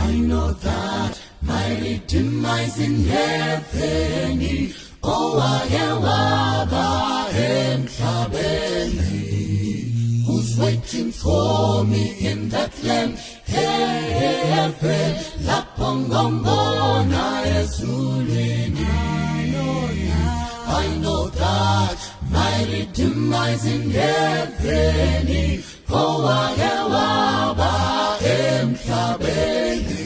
I know that my Redeemer is in heaven. Oh, wababa emhlabeni, who's waiting for me in that land, heaven, lapho ngombona ezulwini. I know that my Redeemer is in heaven. Oh, wababa emhlabeni,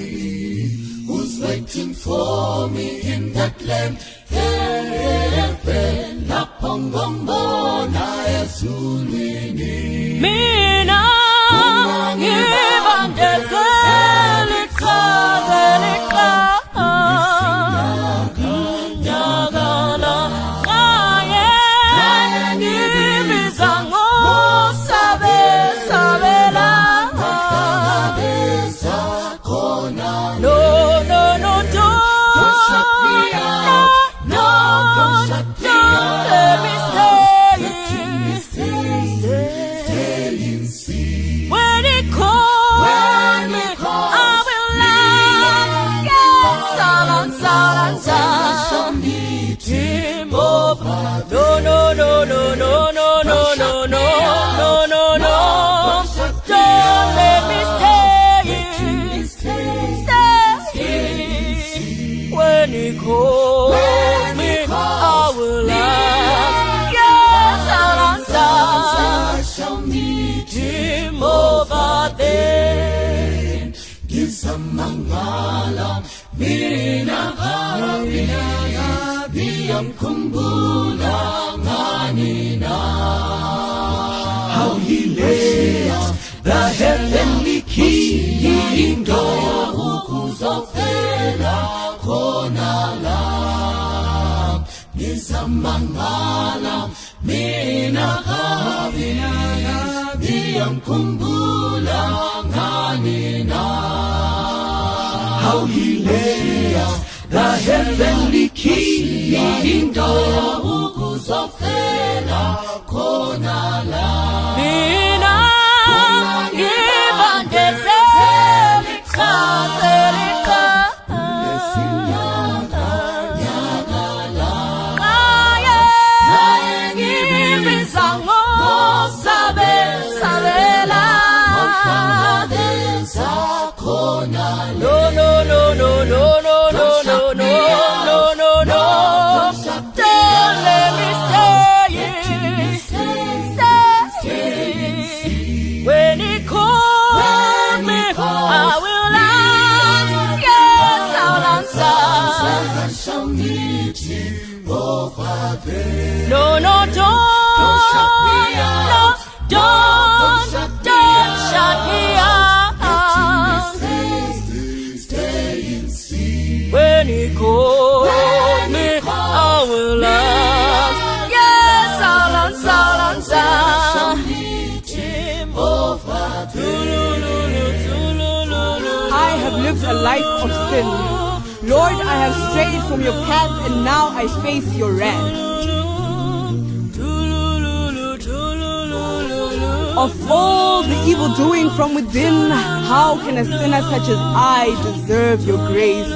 who's waiting for me in that land, heaven, lapho ngombona ezulwini. Mina ngibandezela iqhaza nyakala ngaye ngibiza ngosabela. No, don't shut me out. Don't let me stay in sin. When it calls me, I will laugh. Yes, I'll him over. No. Don't let me stay. When he calls me, I will laugh. Yes, I'll shall meet him over there. Gisamangala mina biyamkhumbula nganina. How he left the heavenly kingdom ukuzofela khona la. Gisamangala mina biyamkhumbula nganina. How he left the heavenly kingdom ukuzofela khona la. Mina ngibandezela iqhaza ngaye ngibiza ngosabela. No. Don't let me stay. When he calls me, I will answer. Yes, I'll answer. I shall meet him over there. No, don't shut me out. Don't shut me out. Stay in sin. When he calls me, I will answer. Yes, I'll answer. Meet him over there. I have lived a life of sin. Lord, I have strayed from your path and now I face your wrath. Of all the evil doing from within, how can a sinner such as I deserve your grace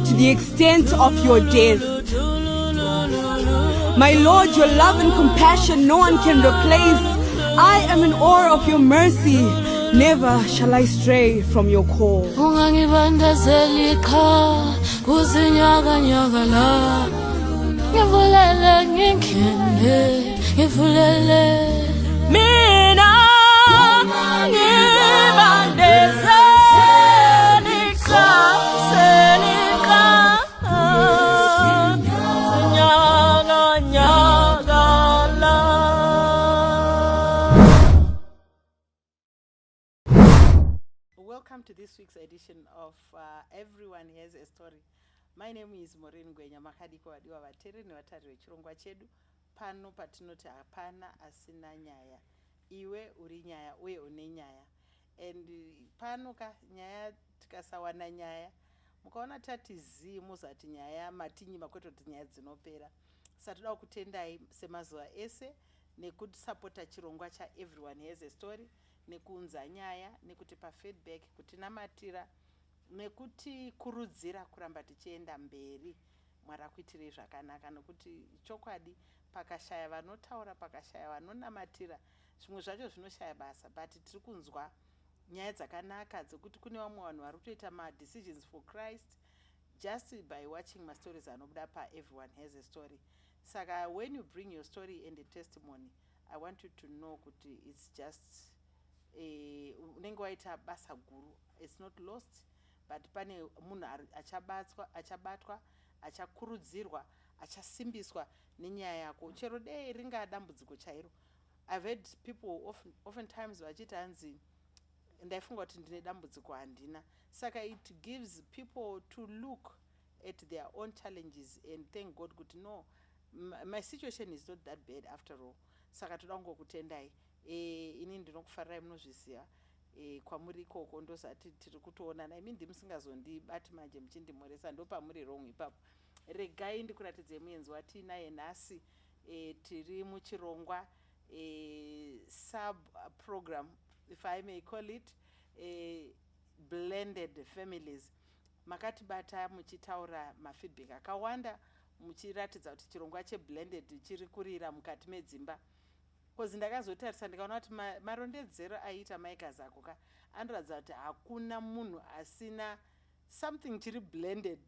to the extent of your death? My Lord, your love and compassion no one can replace. I am in awe of your mercy. Never shall I stray from your call. Ungangibandezela iqhaza kuzinyakanyakala. Ngivulele ngingene, ngivulele. Mina ngibandezela iqhaza nyakanyakala. Welcome to this week's edition of Everyone Has a Story. My name is Maureen Gwenya Makadiko wadiwa vateri nevatari vechirongwa chedu. Pano patinoti hapana asina nyaya. Iwe uri nyaya uye une nyaya. And pano ka nyaya tikasawana nyaya. Mukaona tati zii muzati nyaya matinyi makweto kuti nyaya dzinopera. Satoda kutendai semazuva ese nekusapota chirongwa cha Everyone Has a Story. Nekuunza nyaya nekutipa feedback kutinamatira nekuti kurudzira kuramba tichienda mberi mwarakuitirei zvakanaka, nokuti chokwadi pakashaya vanotaura, pakashaya vanonamatira, zvimwe zvacho zvinoshaya basa, but tiri kunzwa nyaya dzakanaka dzekuti kune vamwe vanhu vari kutoita madecisions for Christ just by watching mastories anobuda Everyone Has a Story. Saka when you bring your story and a testimony, I want you to know kuti it's just unenge waita basa guru. It's not lost, but pane munhu achabatwa, achakurudzirwa, achasimbiswa nenyaya yako, chero dei ringa dambudziko chairo. I've heard people oftentimes vachiti hanzi ndaifunga kuti ndine dambudziko handina. Saka it gives people to look at their own challenges and thank God kuti no, my situation is not that bad after all. Saka toda kungokutendai, ini ndinokufarirai munozviziva, kwamuri ikoko ndosati tiri kutoonana. Imi ndimusingazondibati manje muchindimoresa, ndopamuri wrong ipapo. Regai ndikuratidzei muenzi watiinaye nhasi, tiri muchirongwa sub program, if I may call it, blended families. Makatibata muchitaura mafeedback akawanda, muchiratidza kuti chirongwa cheblended chiri kurira mukati medzimba. Kozi ndakazotarisa ndikaona kuti marondedzero aiita maika zako ka anoratidza kuti hakuna munhu asina something chiri blended.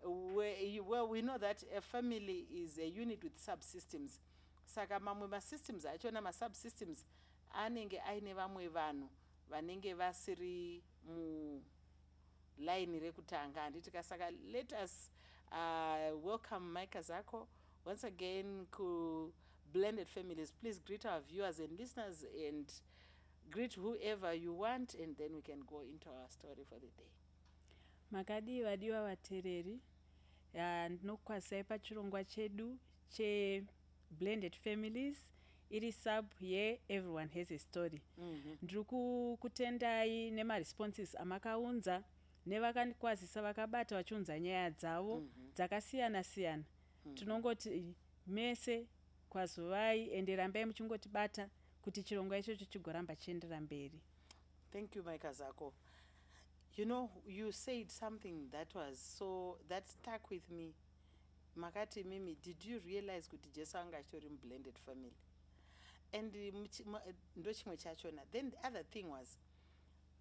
Well, we know that a family is a unit with subsystems. Saka mamwe masystems achona masubsystems anenge aine vamwe vanhu vanenge vasiri line rekutanga. Handitika saka let us welcome Maika Zako once again ku Blended Families. Please greet our viewers and listeners and greet whoever you want, and then we can go into our story for the day. Makadiwa vatereri, ndinokwazisai pachirongwa chedu che Blended Families, iri sub ye Everyone Has a Story. Ndiri kutendai nemaresponses amakaunza nevakanikwazisa vakabata vachiunza nyaya dzavo dzakasiyana siyana. Tinongoti mese kwazuvai ende rambai muchingotibata kuti chirongwa ichocho chigoramba chiendera mberi. Thank you, Maika Zako. You know, you said something that stuck with me. Makati Mimi, did you realize kuti Jesu anga achori blended family? And ndo chimwe chachona. Then the other thing was,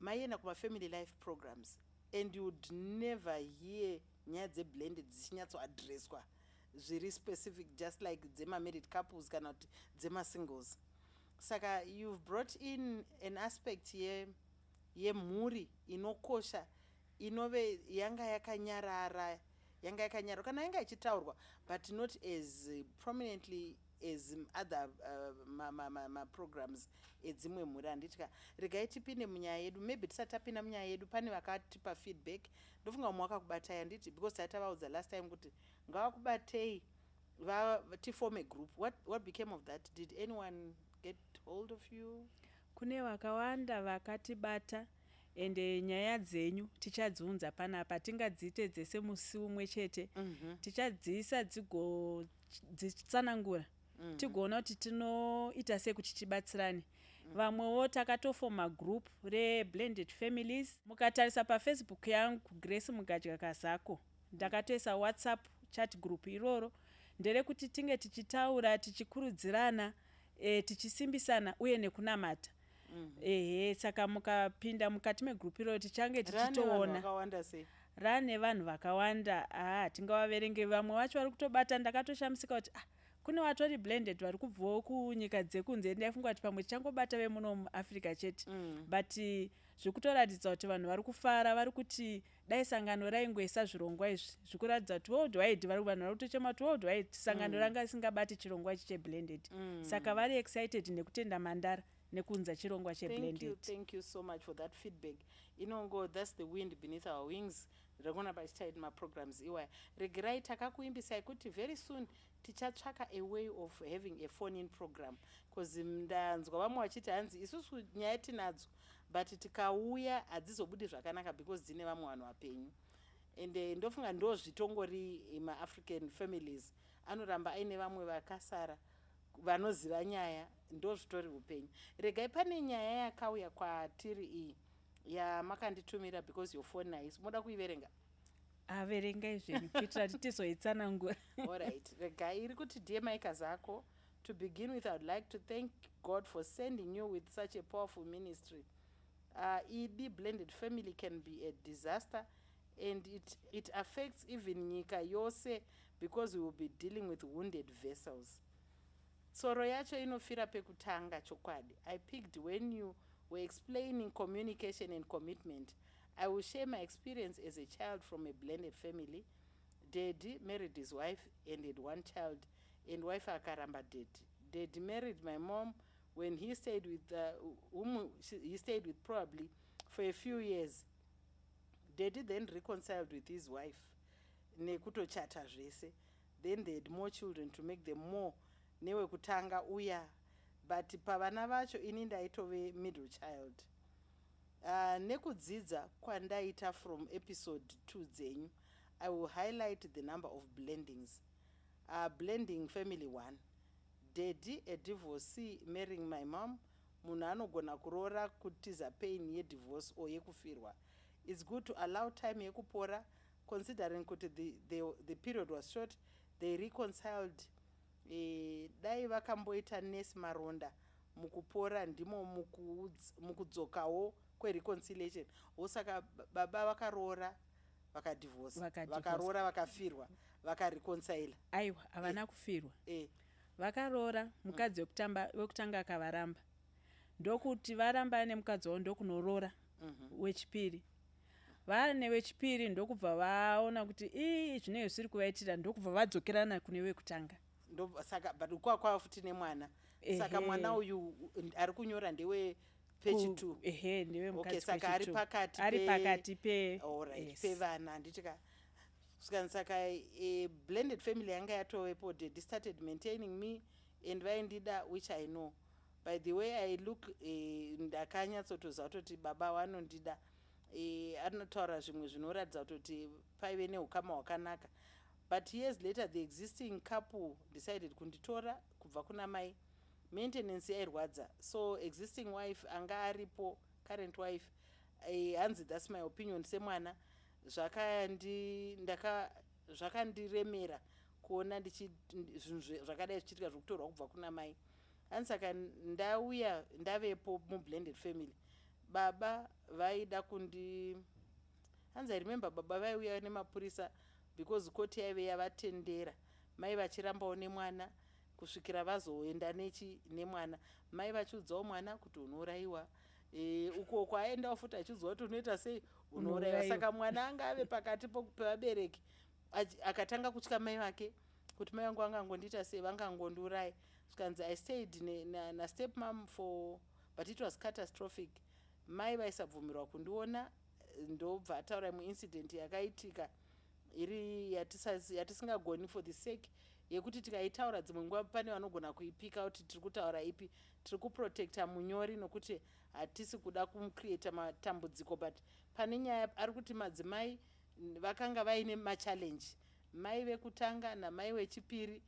maienda kuma family life programs, and you would never hear nyaya dzeblended dzichinyatsoadresswa zviri specific, just like dzema married couples kana kuti dzema singles. Saka you've brought in an aspect yemhuri inokosha, inove yanga yakanyarara kana yanga ichitaurwa, but not as prominently as other programs edzimwe mhuri. Handitika regai tipinde munyaya yedu, maybe tisati tapinda munyaya yedu pane vakatipa feedback. Ndofunga mumwe wakakubatai, handiti, because tatavaudza last time kuti ngavakubatei tifome a group. What became of that? Did anyone get hold of you? Kune vakawanda vakatibata, ende nyaya dzenyu tichadziunza panapa. Tingadziite dzese musi umwe chete, tichadziisa dzitsanangura, tigoona kuti tinoita sei kuti tibatsirane. Vamwewo takatofoma group reblended families. Mukatarisa paFacebook yangu Grace Mugadya Kazako, ndakatoisa WhatsApp chat group iroro nderekuti tinge tichitaura, tichikurudzirana, tichisimbisana uye nekunamata. Saka mukapinda mukati megroup iroro tichange tichitoona rane vanhu vakawanda. Tingavaverenge vamwe vacho vari kutobata. Ndakatoshamisika kuti kune vatori blended vari kubvawo kunyika dzekunze. Ndaifunga kuti pamwe tichangobata vemuno muAfrica chete, but zvikutoratidza kuti vanhu vari kufara, vari kuti dai sangano raingoisa zvirongwa izvi zvikuratidza kuti worldwide vanhu vari kutochema kuti worldwide sangano ranga singabati chirongwa ichi cheblended. Saka vari excited nekutenda mandara nekunza chirongwa cheblended. Thank you so much for that feedback. Inongo, that's the wind beneath our wings. Ragona bachichaid ma programs iwaya. Regerai takakuimbisai kuti very soon tichatsvaka a way of having a phone in program, because ndanzwa vamwe vachiti hanzi isusu nyaya tinadzo but tikauya hadzizobudi zvakanaka because dzine vamwe vanhu vapenyu. And ndofunga ndo zvitongori maAfrican families anoramba aine vamwe vakasara vanoziva nyaya, ndo zvitori upenyu. Regai pane nyaya yakauya kwatiri iyi yamakanditumira because your phone haisi moda kuiverenga averengai zvenyu kuitira kuti tizoitsanangura. Alright, regai iri kuti dear Micah Zako, to begin with, I would like to thank God for sending you with such a powerful ministry. ED blended family can be a disaster, and it affects even nyika yose because we will be dealing with wounded vessels. Tsoro yacho inofira pekutanga chokwadi. I picked when you were explaining communication and commitment. I will share my experience as a child from a blended family. Daddy married his wife and had one child, and wife akaramba Daddy. Daddy married my mom when he stayed with he stayed with probably for a few years. Daddy then reconciled with his wife. Nekutochata zvese. Then they had more children to make them more. Newe kutanga uya. But pavana vacho ini ndaitove middle child. Nekudzidza kwandaita from episode 2 dzenyu, I will highlight the number of blendings. Blending family 1. Daddy, a divorcee, marrying my mom. Munhu anogona kuroora kutiza pain yedivorce or yekufirwa. It's good to allow time yekupora, considering kuti the period was short. They reconciled. Dai vakamboita nesi maronda mukupora ndimo mukudzokawo kwereconciliation. Osaka baba vakaroora vakadivorce, vakaroora vakafirwa, vakareconcile. Aiwa, havana kufirwa. Vakaroora, mukadzi wekutanga akavaramba. Ndokuti varamba nemukadzi wavo ndokunoroora wechipiri. Vane wechipiri ndokubva vaona kuti zvinenge zviri kuvaitira, ndokubva vadzokerana kune wekutanga. Saka but kwakwa futi nemwana. Saka mwana uyu ari kunyora ndewe page 2. Ndewe mukadzi. Okay, saka ari pakati pe. Alright, pevana nditika. Saka a blended family yanga yatovepo. They started maintaining me and vaindida, which I know. By the way I look, ndakanyatsotoziva kuti baba vanondida. Anotaura zvimwe zvinoratidza kuti paive neukama hwakanaka. But years later the existing couple decided kunditora kubva kuna mai. Maintenance yairwadza. So existing wife anga aripo, current wife, hanzi that's my opinion semwana, zvakandiremera kuona zvakadai zvichiitika zvokutorwa kubva kuna mai. Hanzi saka ndauya ndavepo mublended family. Baba vaida hanzi I remember baba vaiuya nemapurisa because koti yaive yavatendera. Mai vachirambawo nemwana kusvikira vazoenda nemwana. Mai vachiudzawo mwana kuti unourayiwa. Uko kwaendawo futi achiudzwa kuti unoita sei, unourayiwa. Saka mwana anga ave pakati pevabereki akatanga kutya mai vake kuti mai vangu vangangondiita sei, vangangondiurayi. Svikanzi I stayed na stepmom but it was catastrophic. Mai vaisabvumirwa kundiona, ndobva ataura imwe incident yakaitika iri yatisingagoni for the sake yekuti tikaitaura dzimwe nguva pane vanogona kuipika kuti tiri kutaura ipi. Tiri kuprotecta munyori nokuti hatisi kuda kumcreata matambudziko, but pane nyaya ari kuti madzimai vakanga vaine machallenge. Mai vekutanga namai wechipiri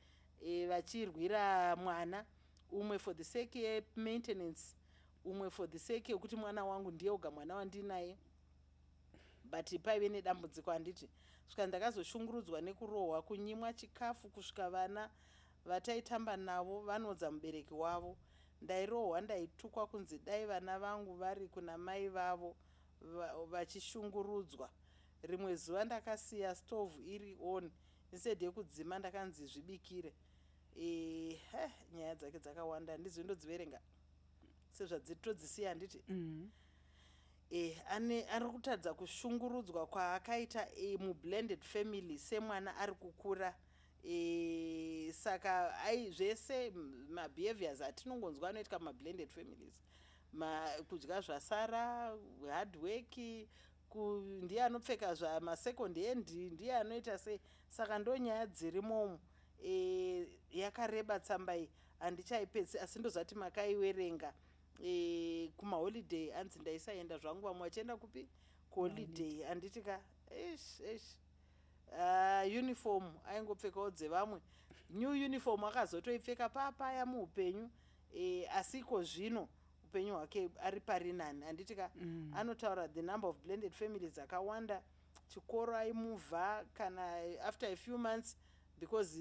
vachirwira mwana, umwe for the sake ye-maintenance, umwe for the sake yekuti mwana wangu ndiye oga mwana wandinaye. But paive nedambudziko handiti. Svika ndakazoshungurudzwa nekurohwa, kunyimwa chikafu, kusvika vana vataitamba navo vanodza mubereki wavo. Ndairohwa, ndaitukwa kunzi dai vana vangu vari kuna mai vavo vachishungurudzwa. Rimwe zuva ndakasiya stove iri on, instead yekudzima ndakanzi zvibikire. Nyaya dzake dzakawanda, ndizondodziverenga sezvadzitodzisiya handiti. Ari kutadza kushungurudzwa kwaakaita mublended family semwana ari kukura. Saka zvese mabehaviors atinongonzwa anoitika mublended families, kudya zvasara, hard work, ndiye anopfeka zvamasecond hand, ndiye anoita sei. Saka ndo nyaya dzirimomo. Yakareba tsamba iyi, handichaipedzi, asi ndozati makaiwerenga. Kumaholiday hanzi ndaisaenda zvangu, vamwe vachienda kupi kuholiday handitika uniform aingopfekawo dzevamwe. New uniform akazotoipfeka papaya muupenyu. Asiko zvino upenyu hwake ari pari nani handiti ka anotaura the number of blended families akawanda chikoro aimuvha kana after a few months because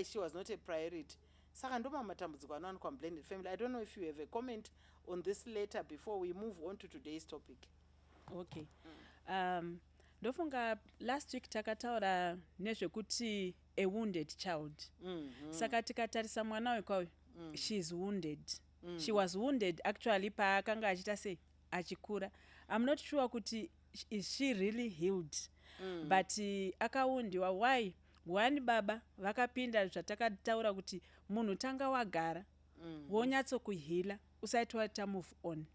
she was not a priority. Saka ndoma matambudziko anowanikwa blended family. I don't know if you have a comment on this later before we move on to today's topic. Okay. Ndofunga last week takataura nezvekuti a wounded child. Saka tikatarisa mwana wekwayo, she is wounded. She was wounded actually paakanga achita sei achikura. I'm not sure kuti is she really healed. But akaundiwa. Why? One baba vakapinda zvatakataura kuti munhu tanga wagara wonyatso kuhila usati wata move on.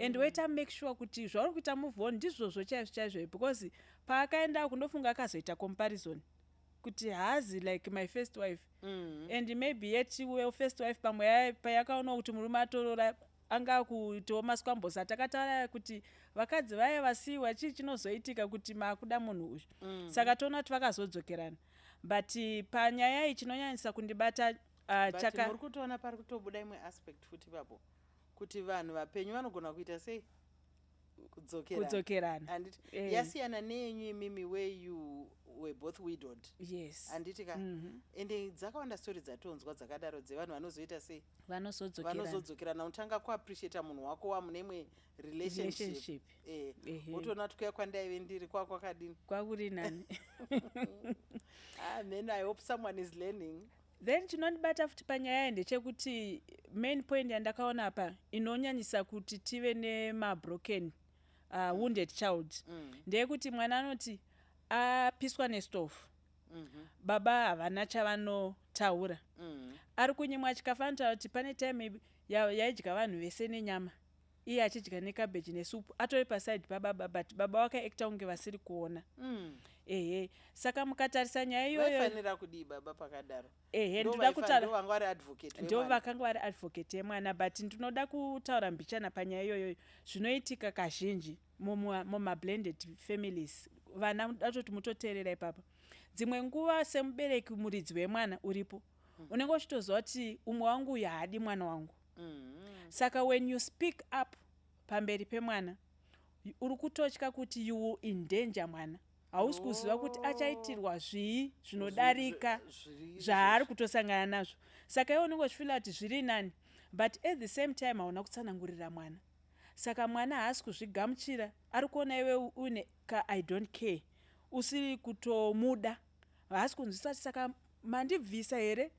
And waita make sure kuti zvauri kuita move on ndizvozvo chaizvo because paakaenda kundofunga akazoita comparison kuti hazi like my first wife and maybe yet your first wife pamwe payakaona kuti murume atorora anga kuitiwo maswambosa takataura kuti vakadzi vaye vasiyiwa chii chinozoitika kuti makuda munhu uyu. Saka toona kuti vakazodzokerana. But panyaya iyi chinonyanyisa kundibata muri kutoona pari kutobuda imwe aspect futi papo kuti vanhu vapenyu vanogona kuita sei kudzokerana handiti yasiyana neyenyu imimi where you were both widowed. Yes. Handiti ka ende dzakawanda story dzatonzwa dzakadaro dzevanhu vanozoita sei vanozodzokerana unotanga kuappreciata munhu wako wamune imwe relationship. Utoona kuti kuya kwandaive ndiri kwakadini kwakuri nani. Then I hope someone is learning. Then chinondibata futi panyaya ndechekuti main point yandakaona apa inonyanyisa kuti tive nemabroken wounded child ndeyekuti mwana anoti apiswa nestofu baba havana chavanotaura ari kunyimwa chikafanira kuti pane time yaidya vanhu vese nenyama iye achidya nekabeji nesupu atori paside pababa but baba wake ekta kunge vasiri kuona. Saka mukatarisa nyaya iyoyo vaifanira kudii baba pakadaro. Ndoda kutaura ndo vakanga vari advocate yemwana but ndinoda kutaura mbichana panyaya iyoyo zvinoitika kazhinji mumablended families. Vana datoti mutoteerera ipapa dzimwe nguva semubereki muridzi wemwana uripo unenge uchitoziva kuti umwe wangu uyu haadi mwana wangu. Saka when you speak up pamberi pemwana uri kutotya kuti you will endanger mwana. Hausi kuziva kuti achaitirwa zvii zvinodarika zvaari kutosangana nazvo. Saka iwe unenge uchifila kuti zviri nani but at the same time hauna kutsanangurira mwana. Saka mwana haasi kuzvigamuchira ari kuona iwe une ka I don't care usiri kutomuda haasi kunzwisa kuti saka mandibvisa here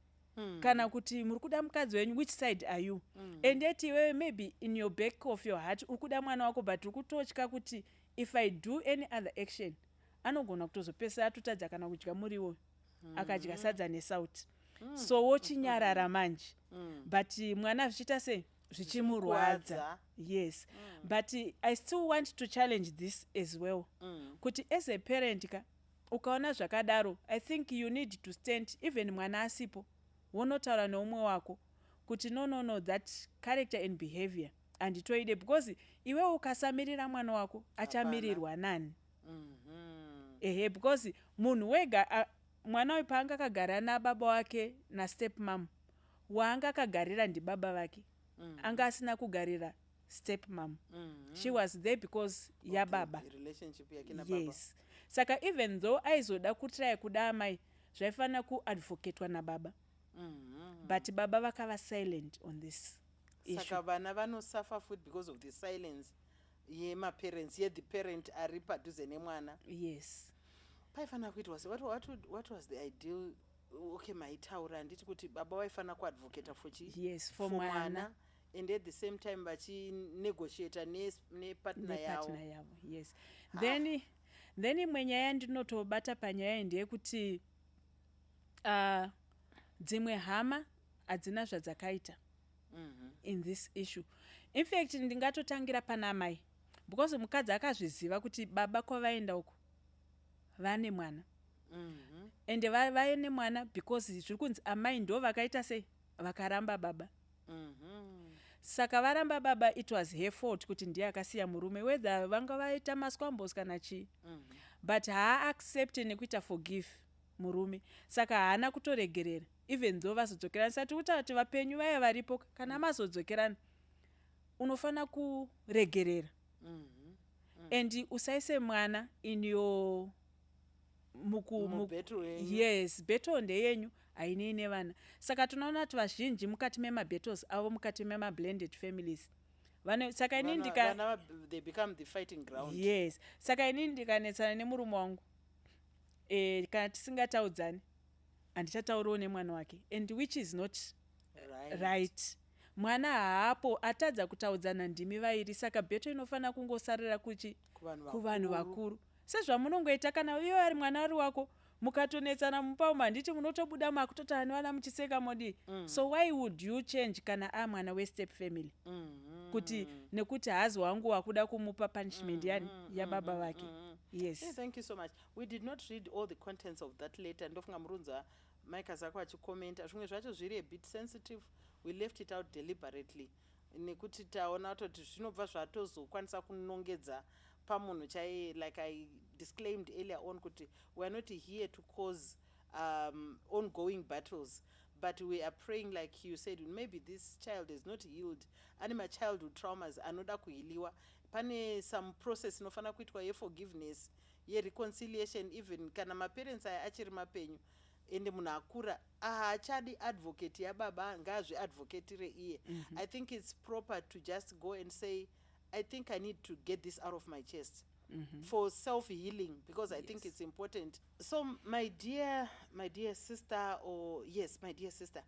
kana kuti muri kuda mukadzi wenyu which side are you. And yet iwewe maybe in your back of your heart uri kuda mwana wako but uri kutotya kuti if I do any other action anogona kutozopesa atotadza kana kudya muriwo akadya sadza nesauti. So wochinyarara manje but mwana zvichita sei zvichimurwadza. Yes. But I still want to challenge this as well. Kuti as a parent ukaona zvakadaro I think you need to stand even mwana asipo wonotaura neumwe wako kuti no that character and behavior anditoide because iwe ukasamirira mwana wako achamirirwa nani. Because munhu wega mwana uyu paanga akagara nababa wake nastep mom waanga akagarira ndibaba vake anga asina kugarira step mom. She was there because yababa. Yes. Saka even though aizoda kutry kuda amai zvaifanira kuadvocatwa nababa but baba vakava silent on this issue. Saka vana vanosuffer food because of the silence yemaparents the parent ari padhuze nemwana. Yes. Paifanira kuitwa sei what was the ideal okay maitaura handiti kuti baba vaifanira kuadvocata for mwana and at the same time vachinegotiata nepartner yavo. Yes. Then imwe nyaya ndinotobata panyaya ndeyekuti dzimwe hama hadzina zvadzakaita in this issue. In fact ndingatotangira pana mai because mukadzi akazviziva kuti baba kwavaenda uko vane mwana ende vaine mwana because zviri kunzi amai ndo vakaita sei vakaramba baba. Saka varamba baba it was her fault kuti ndiye akasiya murume whether vanga vaita maswambos kana chii but haaccepte nekuita forgive murume. Saka haana kutoregerera even though vazodzokerana. Sati kutaura kuti vapenyu vaya varipo kana mazodzokerana unofana kuregerera and usaise mwana in your yes battle ndeyenyu hainei nevana saka tunaona kuti vazhinji mukati memabattles avo mukati memablended families saka ini they become the fighting ground. Yes, saka ini ndikanetsana nemurume wangu kana tisingataudzani handichataurawo nemwana wake and which is not right. Mwana haapo atadza kutaudzana ndimi vairi saka beto inofana kungosarira kuvanhu vakuru sezvamunongoita kana iwe ari mwana ari wako mukatonetsana mupauma handiti munotobuda makutotani vana muchiseka modi so why would you change kana mwana westep family kuti nekuti hazi wangu wakuda kumupa punishment yani yababa vake. Yes. Yeah, thank you so much. We did not read all the contents of that letter. Ndofunga murunza Mike zako achicomment zvimwe zvacho zviri a bit sensitive. We left it out deliberately nekuti taona kuti zvinobva zvatozokwanisa kunongedza pamunhu chaiye, like I disclaimed earlier on kuti we are not here to cause ongoing battles, but we are praying, like you said, maybe this child is not healed. Anima childhood traumas anoda kuhiliwa. Pane some process inofana kuitwa ye-forgiveness, ye-reconciliation, even kana maparents aya achiri mapenyu ende munhu akura haachadi advocate yababa ngaazviadvocatire iye. I think it's proper to just go and say, I think I need to get this out of my chest for self-healing, because I think it's important. So my dear sister, or yes, my dear sister,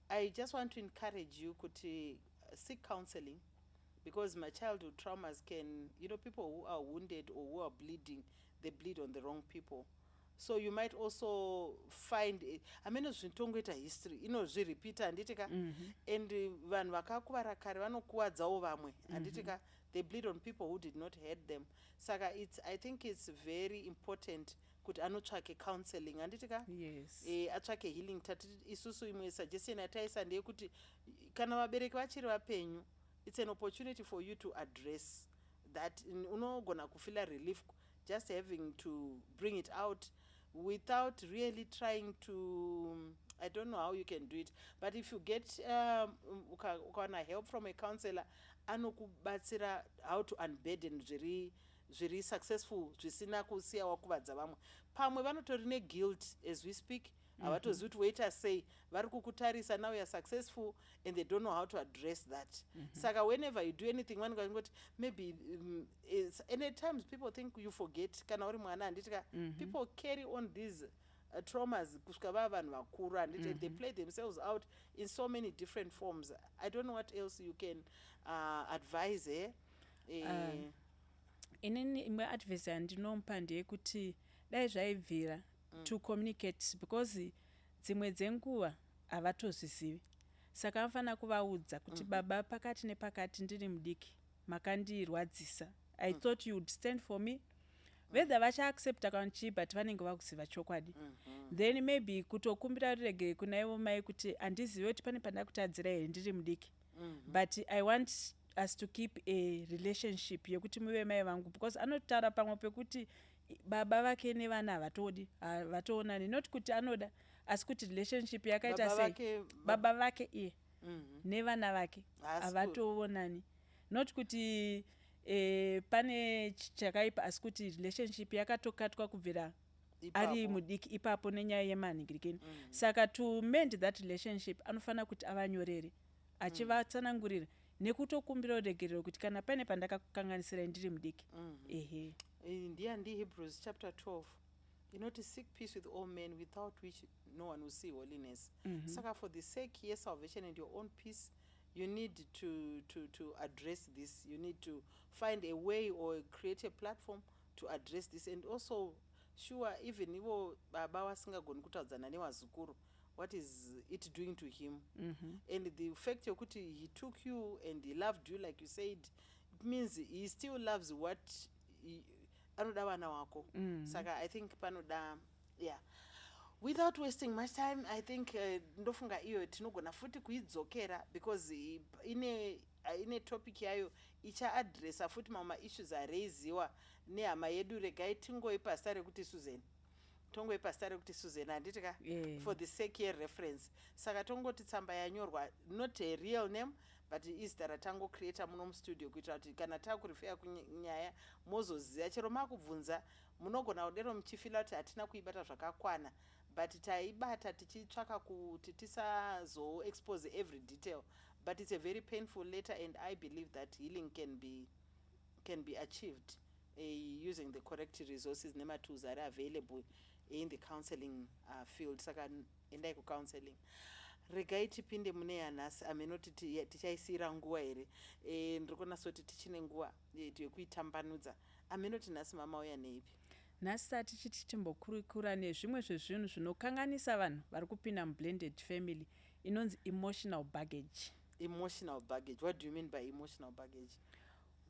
I just want to encourage you to seek counseling, because my childhood traumas can, people who are wounded or who are bleeding, they bleed on the wrong people. So you might also find, zvintongoita history, zvirepeat handitika, and vanhu vakakuvara kare vanokuwadzawo vamwe handitika, they bleed on people who did not hurt them. Saka I think it's very important kuti anotsvake counseling handitika. Yes. Atsvake healing. Tati isusu imwe suggestion yataisa ndeyekuti kana vabereki vachiri vapenyu, it's an opportunity for you to address that. Unogona kufila relief just having to bring it out without really trying to, I don't know how you can do it, but if you get ukana help from a counselor, anokubatsira how to unburden zviri successful, zvisina kusiya wakuvadza vamwe. Pamwe vanotori ne guilt as we speak, havatozivi kuti wait a say vari kukutarisa, now you are successful and they don't know how to address that. Saka whenever you do anything, maybe and at times people think you forget kana uri mwana handitika, people carry on these traumas kusvika vava vanhu vakuru, and they play themselves out in so many different forms. I don't know what else you can advise. Inini imwe advice yandinomupa ndeyekuti dai zvaibvira to communicate, because dzimwe dzenguva havatozvizivi. Saka vanofana kuvaudza kuti baba, pakati nepakati ndiri mudiki, makandirwadzisa. I thought you would stand for me. Whether vachaaccepta kana chii, but vanenge vakuziva chokwadi. Then maybe kutokumbira rirege kuna ivo mai kuti handizive kuti pane pandakutadzira here ndiri mudiki. But I want us to keep a relationship yekuti muve mai vangu, because anotaura pamwe pekuti baba vake nevana havatoonani, not kuti anoda, asi kuti relationship yakaita sei baba vake iye nevana vake havatoonani, not kuti pane chakaipa, asi kuti relationship yakatokatwa kubvira ari mudiki ipapo nenyaya yemanhingirikeni. Saka to mend that relationship anofana kuti avanyorere achivatsanangurira nekutokumbira uregerero kuti kana pane pandakakukanganisira ndiri mudiki. Ndiyandi Hebrews chapter 12, to seek peace with all men, without which no one will see holiness. Saka for the sake, yes, salvation and your own peace, you need to address this. You need to find a way or create a platform to address this. And also, sure, even ivo baba vasingagoni kutaudzana nevazukuru, what is it doing to him? And the fact yokuti he took you and he loved you, like you said, it means he still loves what anoda vana wako. Saka I think panoda, without wasting much time, I think ndofunga iyo tinogona futi kuidzokera, because ine topic yayo ichaadressa futi mama issues araiziwa nehama yedu. Regai tingoipasta rekuti Susan handitika, for the sake yereference. Saka tongoti tsamba yanyorwa, not a real name, but isidara tangocreata muno mustudio kuitira kuti kana takurifeya kunyaya mozoziva chero makubvunza munogona kudero muchifila kuti hatina kuibata zvakakwana but taibata tichitsvaka kuti tisazoexpose every detail, but it's a very painful letter and I believe that healing can be achieved using the correct resources nematools that are available in the counseling field. Saka endai kucounseling regai tipinde mune yanhasi amenoti tichaisira nguva here ndiri kunasoti tichine nguva yekuitambanudza. Amenoti nhasi mamauya neipi? nhasi tatichiti timbokurukura nezvimwe zvezvinhu zvinokanganisa vanhu vari kupinda mublended family inonzi emotional baggage. Emotional baggage, what do you mean by emotional baggage?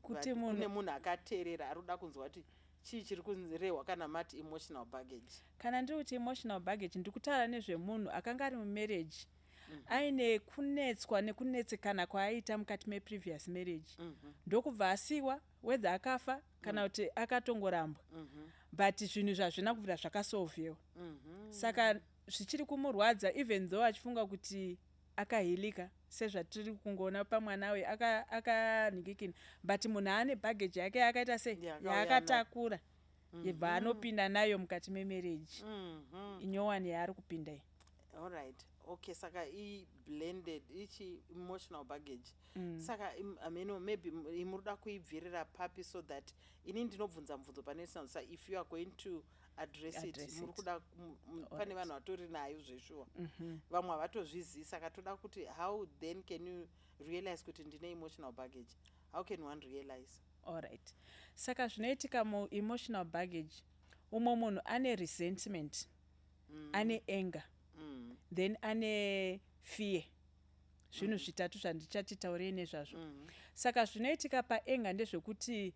Kuti munhu akateerera ari kuda kunzwa kuti chii chiri kunzirehwa kana mati emotional baggage. Kana ndiri kuti emotional baggage ndikutaura nezvemunhu akanga ari mumarriage aine kunetswa nekunetsekana kwaaita mukati meprevious marriage ndokubva asiwa whether akafa kana kuti akatongorambwa but zvinhu zvazvina kubvira zvakasolvhiwa saka zvichiri kumurwadza even though achifunga kuti akahilika sezvatiri kungoona pamwana we akanhingikina but munhu ane baggage yake yakaita sei yaakatakura yebva anopinda nayo mukati memarriage inyowani yaari kupinda iyi. Alright, okay, saka blended ichi emotional baggage saka ameno maybe imuruda kuibvirira papi so that ini ndinobvunza mubvunzo pane so if you are going to address it muri kuda pane vanhu vatori nayo zveshuwa vamwe havatozvizivi saka toda kuti how then can you realize kuti ndine emotional baggage, how can one realize? Alright, saka zvinoitika mu-emotional baggage umwe munhu ane resentment ane anger then ane fear, zvinhu zvitatu zvandichataurei nezvazvo. Saka zvinoitika paanger ndezvekuti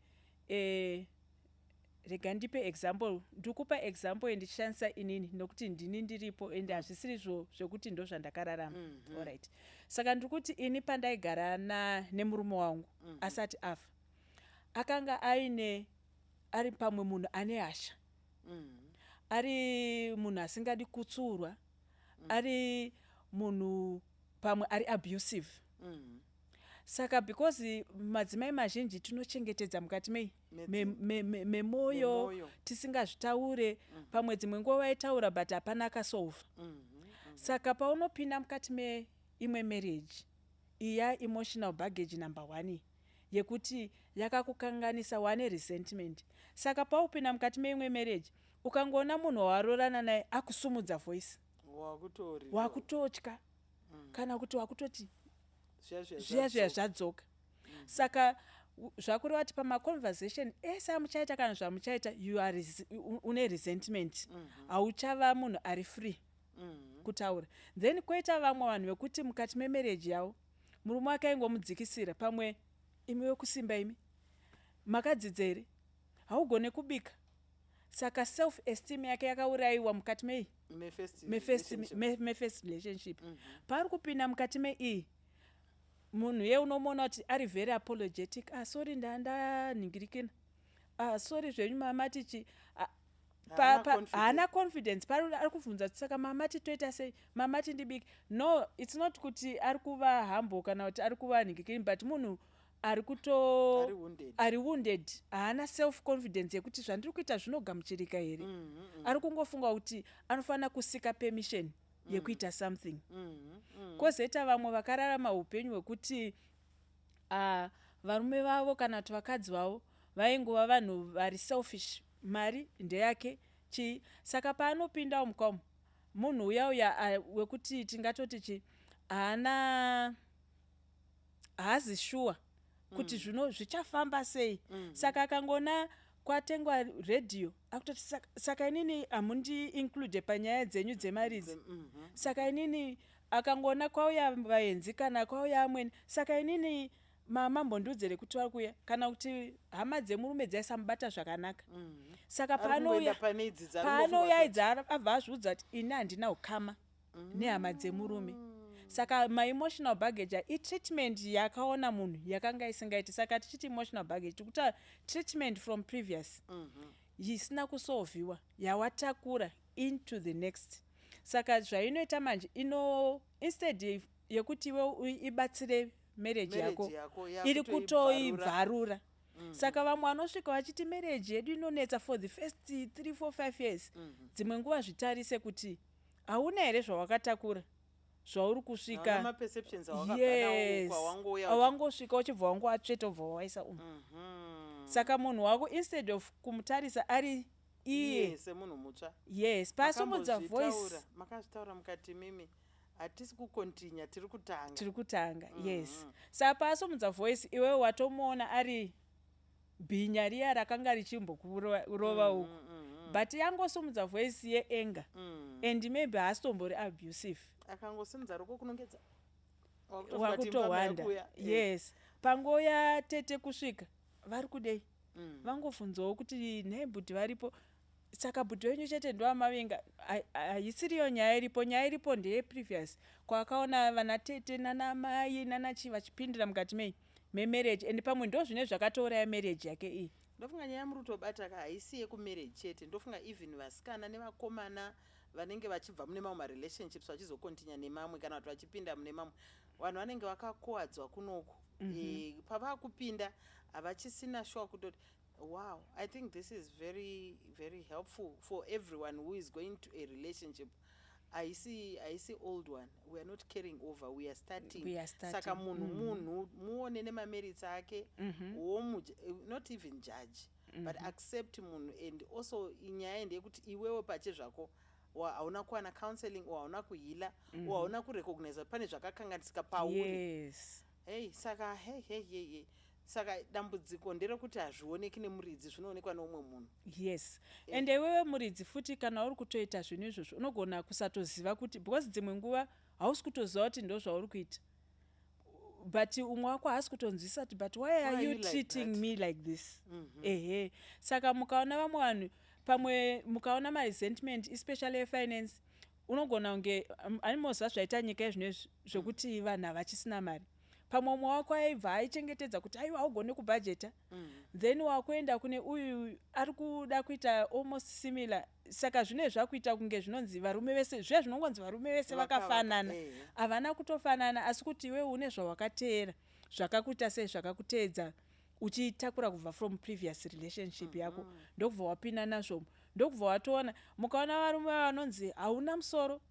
rega ndipe example, ndikupa example yendichishandisa inini nokuti ndini ndiripo ende hazvisiri zvekuti ndo zvandakararama. Alright, saka ndikuti ini pandaigara nemurume wangu asati afa akanga ari pamwe munhu ane hasha ari munhu asingadi kutsurwa ari munhu pamwe ari abusive saka because madzimai mazhinji tinochengetedza mukati memoyo tisingazvitaure pamwe dzimwe nguva vaitaura but hapana akasolva saka paunopinda mukati meimwe marriage iya emotional baggage number 1 yekuti yakakukanganisa wane resentment. Saka paupinda mukati meimwe marriage ukangoona munhu warorana naye akusumudza voice wakutotya kana kuti wakutoti zviya zvadzoka saka zvakureva kuti pamaconversation ese amuchaita kana zvamuchaita une resentment hauchava munhu ari free kutaura. Then koita vamwe vanhu vekuti mukati memarriage yavo murume wake aingomudzikisira pamwe imi wekusimba imi makadzidza here haugone kubika saka self esteem yake yakaurayiwa mukati mei first relationship paari kupinda mukati mei munhu ye unomona kuti ari very apologetic sorry ndanhingirikina sorry zvenyu mama tichi haana confidence pari ari kubvunza kuti saka mama titoita sei mama tindibiki no it's not kuti ari kuva humble kana kuti ari kuva nhingikini but munhu ari wounded haana self confidence yekuti zvandiri kuita zvinogamuchirika here ari kungofunga kuti anofanira kusika permission yekuita something kwozoita vamwe vakararama upenyu hwekuti varume vavo kana kuti vakadzi vavo vaingova vanhu vari selfish, mari ndeyake chii. Saka paanopindawo mukaumu munhu uya wekuti tingatoti haazi sure kuti zvino zvichafamba sei saka akangona kwatengwa radio akutoti saka inini hamundi include panyaya dzenyu dzemaridzi saka inini akangona kwauya vaenzi kana kwauya amweni saka inini mamambondiudzere kuti vari kuya kana kuti hama dzemurume dzaisamubata zvakanaka saka paanouya idzi abva azviudza kuti ini handina ukama nehama dzemurume saka ma-emotional baggage i-treatment yakaona munhu yakanga isingaiti saka tichiti emotional baggage tikuta treatment from previous isina kusolvhiwa yawatakura into the next. Saka zvainoita manje instead yekuti iwe ibatsire marriage yako yako iri kutoibvarura. Saka vamwe vanosvika vachiti marriage yedu inonetsa for the first 3, 4, 5 years. Dzimwe nguva zvitarise kuti hauna here zvawakatakura zvauri kusvika. Yes, awangosvika uchibva wangoatsveta ubva waisa Saka munhu wako instead of kumutarisa ari iye semunhu mutsva. Yes, pasumudza voice makazvitaura mukati mimi hatisi kukontinya tiri kutanga. Yes, saka pasumudza voice iwewe watomuona ari bhinya riya rakanga richimbokurova uku, but yangosumudza voice yeanger and maybe haasitombori abusive, akangosimudza roko kunongedza wakutohwanda. Yes, pangoya tete kusvika vari kudei vangobvunzawo kuti nhai bhudhi varipo. Saka bhudhi wenyu chete ndoamavenga, haisiriyo nyaya iripo ndeye previous kwakaona vana tete nanamai nanachi vachipindira mukati memarriage, and pamwe ndo zvine zvakatouraya marriage yake iyi. Ndofunga nyaya yamurutobata haisi yekumarriage chete, ndofunga even vasikana nevakomana vanenge vachibva mune mamwe marelationships vachizokontinya nemamwe kana kuti vachipinda mune mamwe, vanhu vanenge vakakuwadzwa kunoku. Pavakupinda havachisina sure kutoti wow, I think this is very, very helpful for everyone who is going to a relationship. I see old one. We are not carrying over. We are starting. Saka munhu muone nemamerits ake. Not even judge, but accept munhu. And also inyaya ndeyekuti iwewe pache zvako hauna kuwana counseling or hauna kuhila or hauna kurecognize pane zvakakanganisika pauri. Yes. Hey, saka hey. Saka dambudziko nderekuti hazvioneki nemuridzi, zvinoonekwa neumwe munhu. Yes, and iwewe muridzi futi kana uri kutoita zvinhu izvozvo unogona kusatoziva kuti, because dzimwe nguva hausi kutoziva kuti ndo zvauri kuita, but umwe wako haasi kutonzwisa kuti but why are you treating me like this? Ehe, saka mukaona vamwe vanhu pamwe mukaona maresentment especially efinance, unogona kunge animoziva zvaita nyika yezvinezvi zvokuti vanhu havachisina mari. Pamwe umwe wako aibva aichengetedza kuti aiwa haugone kubhajeta, then wakuenda kune uyu ari kuda kuita almost similar. Saka zvine zvakuita kunge zvinonzi varume vese, zviya zvinongonzi varume vese vakafanana, havana kutofanana, asi kuti iwe une zvawakateera zvakakuita sei zvakakuteedza uchitakura kubva from previous relationship yako, ndokubva wapinda nazvo, ndokubva watoona. Mukaona varume vanonzi hauna musoro,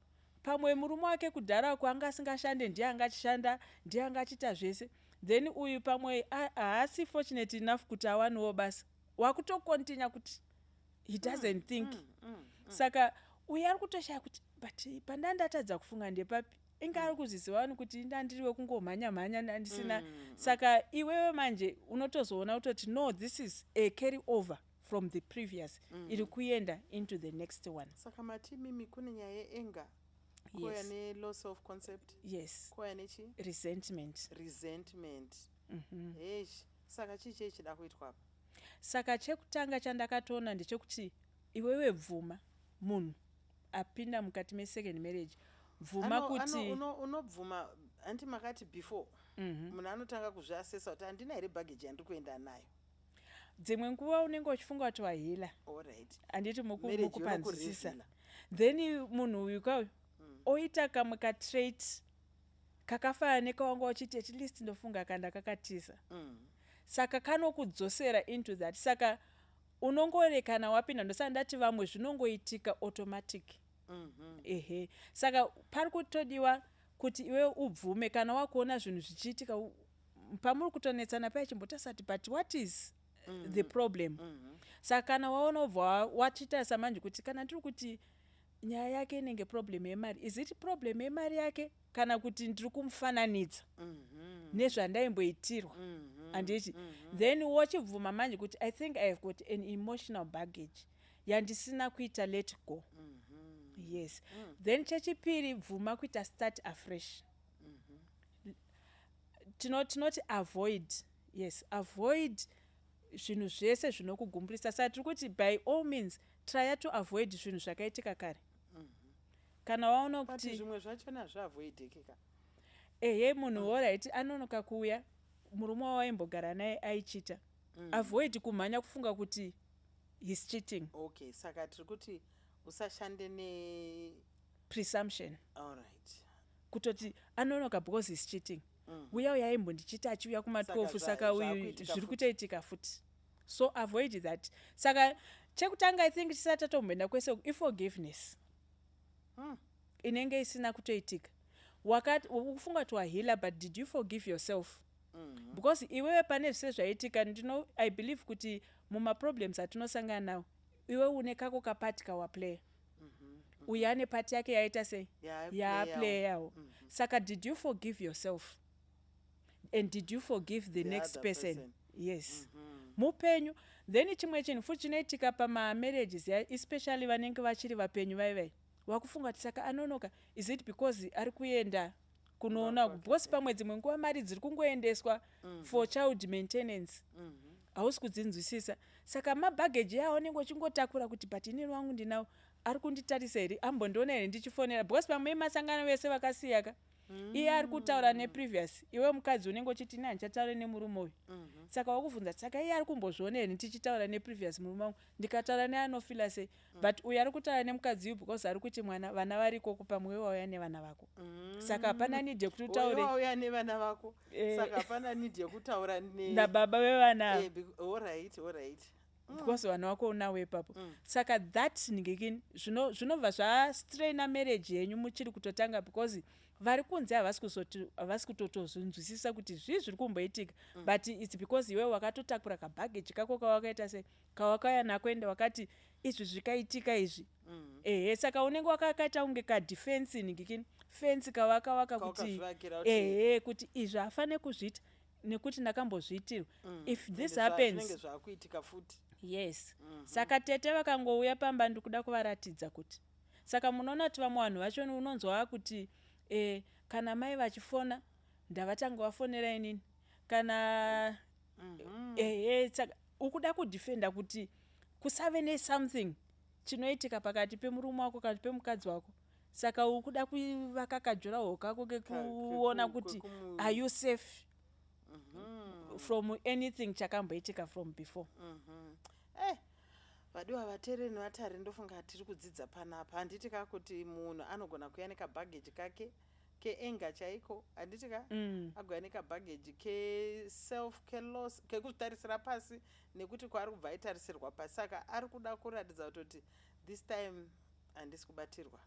pamwe murume wake kudhara kwanga asingashande ndiye angachishanda, ndiye angachiita zvese, then uyu pamwe haasi fortunate enough kuti awanewo basa, wakutokontinya kuti he doesn't think. Saka uyu ari kutoshaya kuti but pandandatadza kufunga ndepapi, inga ari kuziziva kuti ndandiriwe kungomhanya ndandisina. Saka iwewe manje unotozoona kutoti no, this is a carry over from the previous, iri kuenda into the next one. Saka mati mimi kune nyaya yenga koya ne low self concept. Yes. Koya nechi resentment. Saka chiche chida kuitwa apa. Saka chekutanga chandakatoona ndechekuti iwewe bvuma munhu apinda mukati second marriage, bvuma kuti unobvuma anti makati before munhu anotanga kuzviasesa kuti handina here baggage yandiri kuenda nayo. Dzimwe nguva unenge uchifunga kuti wahila, handiti mukupanzisisa, then munhu uyu kauyu oita kamwe katrait kakafanana nekawanga uchiti at least ndofunga kanda kakatiza. Saka kanokudzosera into that. Saka unongorekana wapinda, ndosaka ndati vamwe zvinongoitika automatic. Ehe, saka pari kutodiwa kuti iwe ubvume kana wakuona zvinhu zvichiitika pamuri kutonetsana paya chimbotasati but what is the problem. Saka kana waona ubva wachitarisa manje kuti kana ndiri kuti nyaya yake inenge problem yemari, is it problem yemari yake kana kuti ndiri kumufananidza nezvandaimboitirwa handiti. Then wachibvuma manje kuti I think I have got an emotional baggage yandisina kuita let go. Yes. Then chechipiri bvuma kuita start afresh. Tinoti avoid. Yes, avoid zvinhu zvese zvinokugumburisa. Saka tiri kuti by all means try to avoid zvinhu zvakaitika kare. Kana waona kuti zvimwe zvachona zvaavoidekeka. Munhu alright anonoka kuuya murume waimbogara naye aichita. Avoid kumhanya kufunga kuti he's cheating. Okay, saka tiri kuti usashande ne presumption. All right. Kutoti anonoka because he's cheating. uya uya aimbondichiti achiuya kuma12 saka uyu zviri kutoitika futi. So avoid that. Saka chekutanga I think tisati tatomboenda kwese iforgiveness inenge isina kutoitika. Ukufunga kuti wahila, but did you forgive yourself? Because iwewe pane zvise zvaitika, I believe kuti muma problems atinosangana nawo iwe une kako kapati kawaplaya uyu ane pati yake yaita sei yaplaya yawo. Saka did you forgive yourself and did you forgive the next person? Yes. Mupenyu. Then chimwe chinhu futi chinoitika pamamarriages especially vanenge vachiri vapenyu vaivai wakufunga kuti saka anonoka, is it because ari kuenda kunoona because pamwe dzimwe nguva mari dziri kungoendeswa for child maintenance hausi kudzinzwisisa. Saka mabhageji yawo anenge uchingotakura kuti but inini wangu ndinawo ari kunditarisa here ambondiona here ndichifonera because pamwe masangano vese vakasiyaka iye ari kutaura neprevious iwe mukadzi unenge uchiti ini handichataura nemurume uyu. Saka wakuvhunza saka iye ari kumbozviona here ndichitaura neprevious murume wangu ndikataura neanofila sei, but uyu ari kutaura nemukadzi uyu because ari kuti mwana vana vari ikoko pamwe wauya nevana vako. Saka hapana need yekuti utaure wauya nevana vako, saka hapana need yekutaura nababa vevana alright because vana vako unawo ipapo. Saka that ningekini zvinobva zvastraina marriage yenyu muchiri kutotanga because vari kunze havasi kutotozvinzwisisa kuti zviri kumboitika, but it's because iwe wakatotakura kabhageji kako kawakaita sei kawakauya nako ende wakati izvi zvikaitika izvi. Saka unenge wakakaita unge kadefense ningekini fence kawakawaka kuti kuti izvi hafane kuzviita nekuti ndakambozviitirwa. If this happens yes. Saka tete vakangouya pamba ndikuda kuvaratidza kuti saka munoona kuti vamwe vanhu vacho unonzwa kuti kana mai vachifona ndavatanga vafonera inini kana saka ukuda kudefenda kuti kusave nesomething chinoitika pakati pemurume wako kana pemukadzi wako. Saka ukuda kuvaka kajuraho kako kekuona kuti are you safe from anything chakamboitika from before. Vadiwa vateereri nevatari ndofunga tiri kudzidza panapa. Handitika kuti munhu anogona kuya nekabhageji kake keenga chaiko, handitika agouya nekabhageji keself keloss kekuzvitarisira pasi nekuti kwaari kubva aitarisirwa pasi. Saka ari kuda kuratidza kuti this time handisi kubatirwa,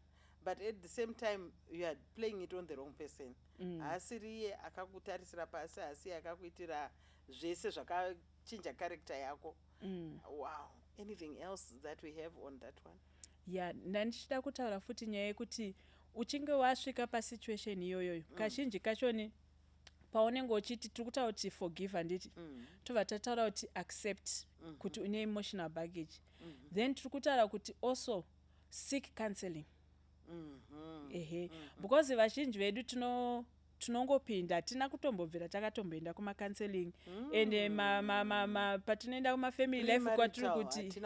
but at the same time you are playing it on the wrong person. Haasiri iye akakutarisira pasi, haasi akakuitira zvese zvakachinja character yako. Wow. Anything else that we have on that one? Ndandichida kutaura futi nyaya yekuti uchinge wasvika pasituation iyoyoyo kazhinji kachoni paunenge uchiti tiri kutaura kuti forgive handiti tobva tataura kuti accept kuti une emotional baggage, then tiri kutaura kuti also seek counseling. Because vazhinji vedu tinongopinda tina kutombobvira takatomboenda kumacounseling ende patinoenda kumafamily life kwatiri kuti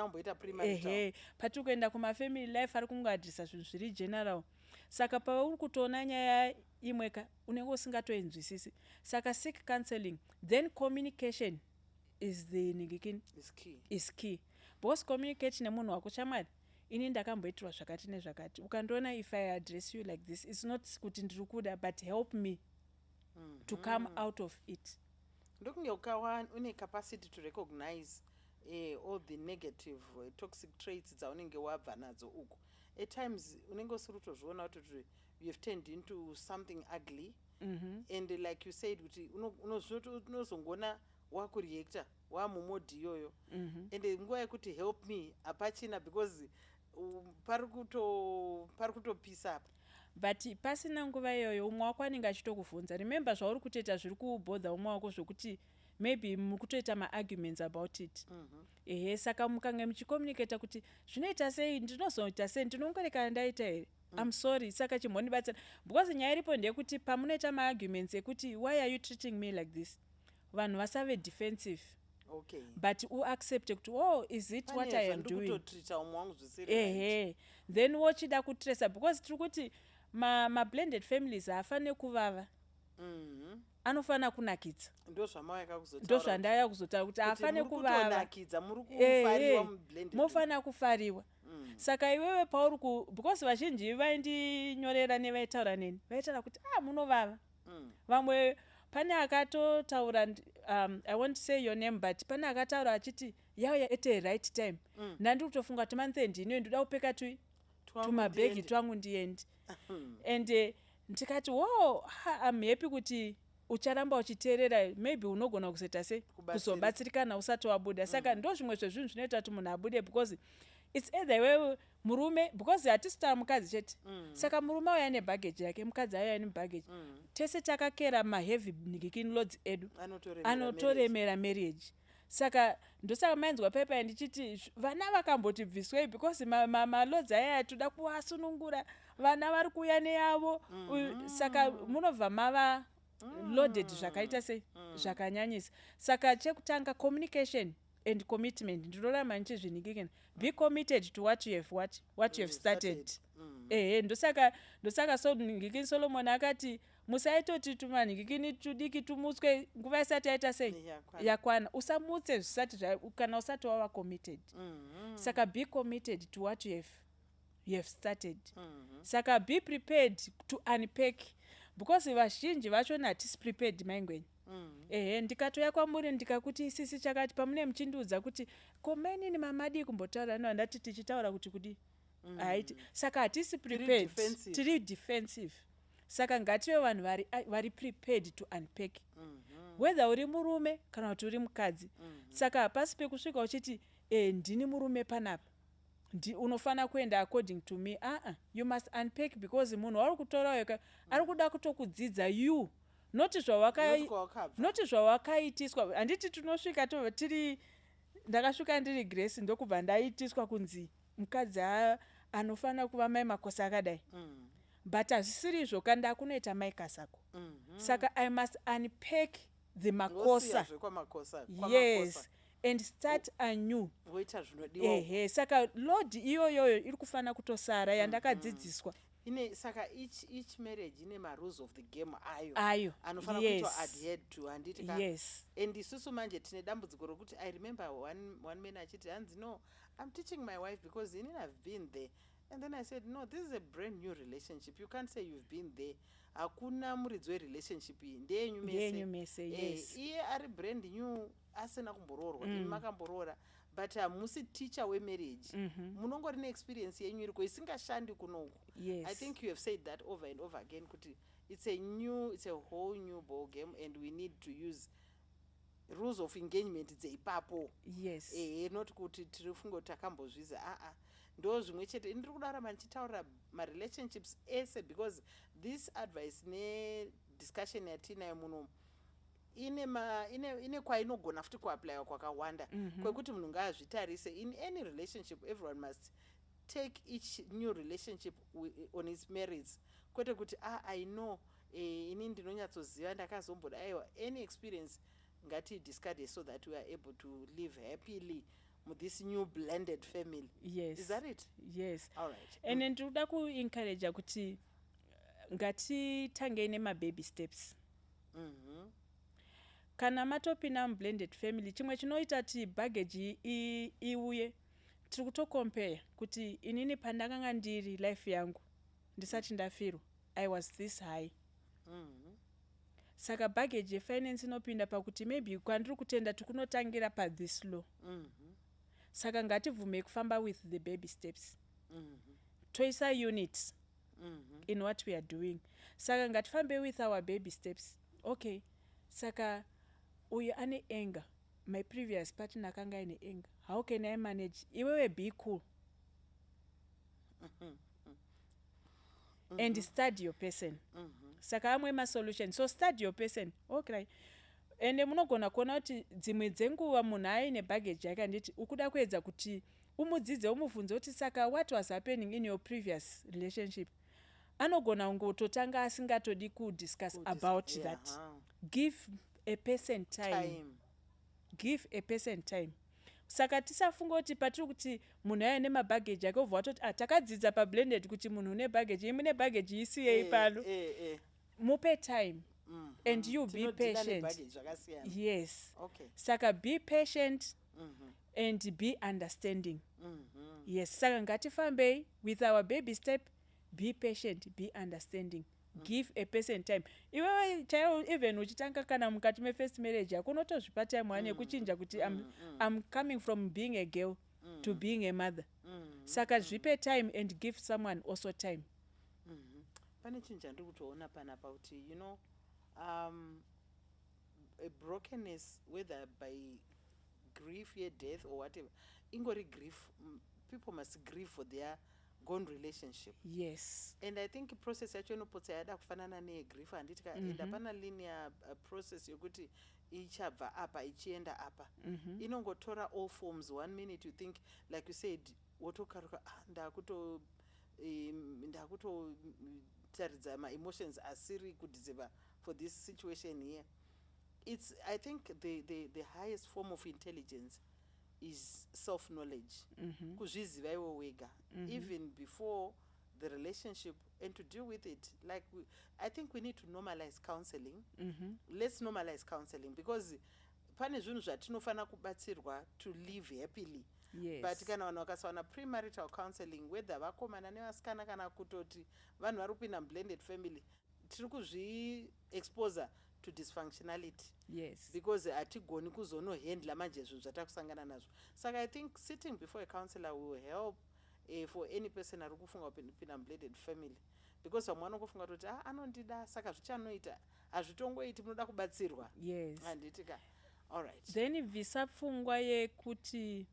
patiri kuenda kumafamily life ari kungoadhirisa zvinhu zviri general. Saka pauri kutoona nyaya imweka unenge usingatoinzwisisi. Saka seek counseling, then communication is key. Because communicate nemunhu wako shamwari ini ndakamboitirwa zvakati nezvakati, ukandiona if I address you like this it's not kuti ndiri kuda but help me to come out of it. Ndokunge ukawa une capacity to recognize all the negative toxic traits dzaunenge wabva nadzo uko. At times unenge usiri kutozviona kuti you have turned into something ugly, and like you said kuti unozongona wakureacta wamumodi iyoyo, and nguva yekuti help me hapachina because pari kutopisa apa. But pasina nguva iyoyo umwe wako anenge achitokuvhunza. Remember zvauri kutoita zviri kubhodha umwe wako zvokuti maybe mukutoita maarguments about it. Saka mukange muchicommunicata kuti zvinoita sei, ndinozoita sei, ndinongoreka ndaita here, I'm sorry. Saka chimbondibatsira because nyaya iripo ndeyekuti pamunoita maarguments ekuti why are you treating me like this, vanhu vasave defensive. But uaccept kuti oh is it what I am doing. Then wochida kutresa because tiri kuti ma-blended families haafane kuvava, anofana kunakidza. Ndozvandaya kuzotaura kuti haafane kuvava, mofana kufariwa. Saka iwewe pauri because vazhinji vaindinyorera nevaitaura neni vaitaura kuti munovava. Vamwe pane akatotaura I won't say your name but pane akataura achiti yauya at a right time ndandiri kutofunga kuti manthe ndinoe ndoda kupeka tumabhegi twangu ndiendi and ndikati I'm happy kuti ucharamba uchiteerera maybe unogona kuzoita sei kuzobatsirikana usati wabuda saka ndo zvimwe zvezvinhu zvinoita kuti munhu abude because it's either way murume because hatisitara mukadzi chete saka murume auya nebhageji yake mukadzi auya nebhageji tese takakera maheavy nicking loads edu anotoremera marriage saka ndosaka mainzwa pepa ndichiti vana vakamboti bviswei because maloads aya toda kuwasunungura vana vari kuuya neyavo saka munobva mava loaded zvakaita sei zvakanyanyisa saka chekutanga communication and commitment ndinoramba ndichizvinikikena be committed to what you have started ndosaka so Ningikini Solomon akati musaitoti tumanhingikini tudiki tumutswe nguva isati yaita sei yakwana usamutse zvisati kana usati wava committed saka be committed to what you have started saka be prepared to unpack because vazhinji vachona hatisi prepared maingweni ndikatoya kwamuri ndikakuti isisi chakati pamune muchindiudza kuti komenini mamadi kumbotaura handati tichitaura kuti kudi haiti saka hatisi prepared tiri defensive saka ngative vanhu vari prepared to unpack whether uri murume kana kuti uri mukadzi saka hapasi pekusvika uchiti ndini murume panapa unofana kuenda according to me you must unpack because munhu ari kutorawo ari kuda kutokudzidza you noti zvawakaitiswa handiti tinosvika tiri ndakasvika ndiri Grace ndokubva ndaitiswa kunzi mukadzi anofana kuva mai makosa akadai but hazvisiri izvo kanda kunoita mai kasako saka I must unpack the makosa yes and start anew saka load iyoyoyo iri kufana kutosara yandakadzidziswa saka each marriage ine ma-rules of the game ayo anofana kuto adhered to handiti yes and isusu manje tine dambudziko rokuti I remember one man achiti hanzi no I'm teaching my wife because inini I've been there and then I said no this is a brand new relationship you can't say you've been there hakuna muridzi werelationship iyi ndeyenyu mese yes iye ari brand new asina kumboroorwa ini makamboroora but hamusi teacher wemarriage munongori neexperience yenyu iriko isingashandi kunoku I think you have said that over and over again kuti it's a whole new ball game and we need to use rules of engagement dzeipapo yes not kuti tiri funga kuti takambozviza ndo zvimwe chete ndiri kudarama ndichitaura marelationships ese because this advice nediscussion yatinayo munomu ine kwainogona futi kuaplaiwa kwakawanda kwekuti munhu ngaazvitarise in any relationship everyone must take each new relationship on its merits kwete kuti I know ini ndinonyatsoziva ndakazomboda aiwa any experience ngatidiscard so that we are able to live happily with this new blended family. Yes. Is that it? Yes. All right. And then ndoda kuencourage kuti ngatitange nemababy steps. Kana matopinda mublended family chimwe chinoita ti baggage iuye tiri kutocompare kuti inini pandakanga ndiri life yangu ndisati ndafirwa I was this high. Saka baggage yefinance inopinda pakuti maybe kwandiri kutenda tikunotangira this low. Saka ngativhume kufamba with the baby steps. Toisa units in what we are doing. Saka ngatifambe with our baby steps. Okay. Saka uyu ane anger. My previous partner kanga ane anger. How can I manage? Iwewe be cool. And study your person. Saka amwe ma solution. So study your person. Okay. Ende munogona kuona kuti dzimwe dzenguva munhu aine baggage yake anditi ukuda kuedza kuti umudzidze umuvhunze kuti saka what was happening in your previous relationship anogona kungototanga asingatodi kudiscuss about that. Give a person time. Give a person time. Saka tisafunga kuti patiri kuti munhu aine mabaggage yake obva watoti takadzidza pablended kuti munhu une baggage imune baggage isiyei pano mupe time. And you be patient. Yes. Okay. Saka be patient and be understanding. Yes. Saka ngatifambei with our baby step. Be patient, be understanding. give a person time. Iwewe chaiwo even uchitanga kana mukati me-first marriage yako unotozvipa time wane kuchinja kuti I'm coming from being a girl to being a mother. Saka zvipe time and give someone also time. Pane chinhu chandiri kutoona panapa kuti you know a brokenness whether by grief ye death or whatever ingori grief people must grieve for their gone relationship. Yes. And I think process yacho inopotsa yada kufanana negrief handitika enda pana linear process yokuti ichabva apa ichienda apa inongotora all forms. 1 minute you think like you said wotokaruka ndakuto taridza my emotions asiri kudeserve for this situation here. It's I think the highest form of intelligence is self knowledge. Kuzviziva iwe wega even before the relationship and to deal with it like I think we need to normalize counseling. Let's normalize counseling because pane zvinhu zvatinofana kubatsirwa to live happily. Yes. But kana vanhu vakasawana premarital counseling whether vakomana nevasikana kana kutoti vanhu vari kupinda blended family tiri kuzvi-expose to dysfunctionality. Yes. Because hatigoni kuzonohandla manje zvinhu zvatakusangana nazvo. Saka I think sitting before a counselor will help for any person ari kufunga kupinda blended family. Because vamwe vanokufunga kuti anondida saka zvichanoita hazvitongoiti munoda kubatsirwa. Yes. Handitika alright. Then visa pfungwa yekuti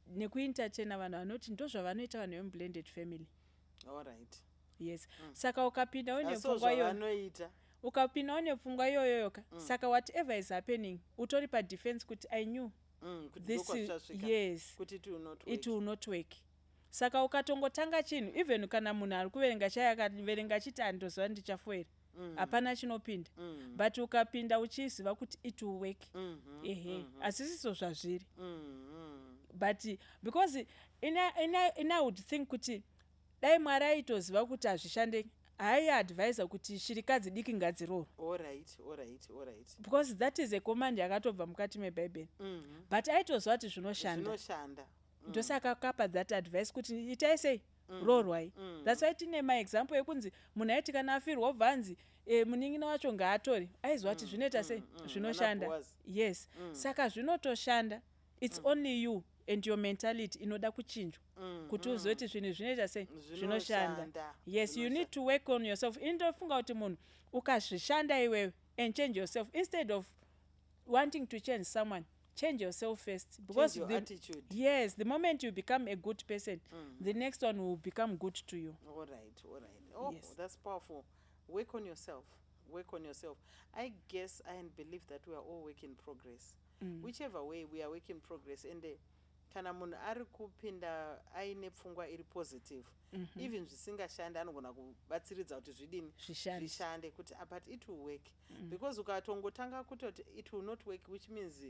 nekuentertaina vanhu vanoti ndozvavanoita vanhu vemublended family. Alright. Yes. Saka ukapinda une So pfungwa iyo zvavanoita ukapinda une pfungwa iyoyoyoka saka whatever is happening utori padefense kuti I knew this yes it will not work. Saka ukatongotanga chinhu even kana munhu ari kuverenga chaya akaverenga chiti handozva ndichafoera hapana chinopinda but ukapinda uchiziva kuti it will work asisiso zvazviri but because ina would think kuti dai mwari aitoziva kuti hazvishande aiadvisa kuti shirikadzi diki ngadzirohwe. Alright. Because that is a command yakatobva mukati mebhaibheri but aitoziva kuti zvinoshanda ndosaka kapa that advice kuti itai sei rohwai. That's why tine maexample ekunzi munhu aiti kana afirwa obva anzi munin'ina wacho ngaatori aiziva kuti zvinoita sei zvinoshanda. Yes. Saka zvinotoshanda. It's only you and your mentality inoda kuchinjwa kuti uzive kuti zvinhu zvinoita sei zvinoshanda. Yes, you need to work on yourself. Indofunga kuti munhu ukazvishanda iwewe and change yourself instead of wanting to change someone. Change yourself first because change your attitude. Yes, the moment you become a good person the next one will become good to you. Alright. Oh, yes. That's powerful. Work on yourself. I guess I believe that we are all work in progress. Whichever way we are work in progress and kana munhu ari kupinda aine pfungwa iri positive even zvisingashande anogona kubatsiridza kuti zvidini zvishande kuti but it will work because ukatongotanga kutoti it will not work which means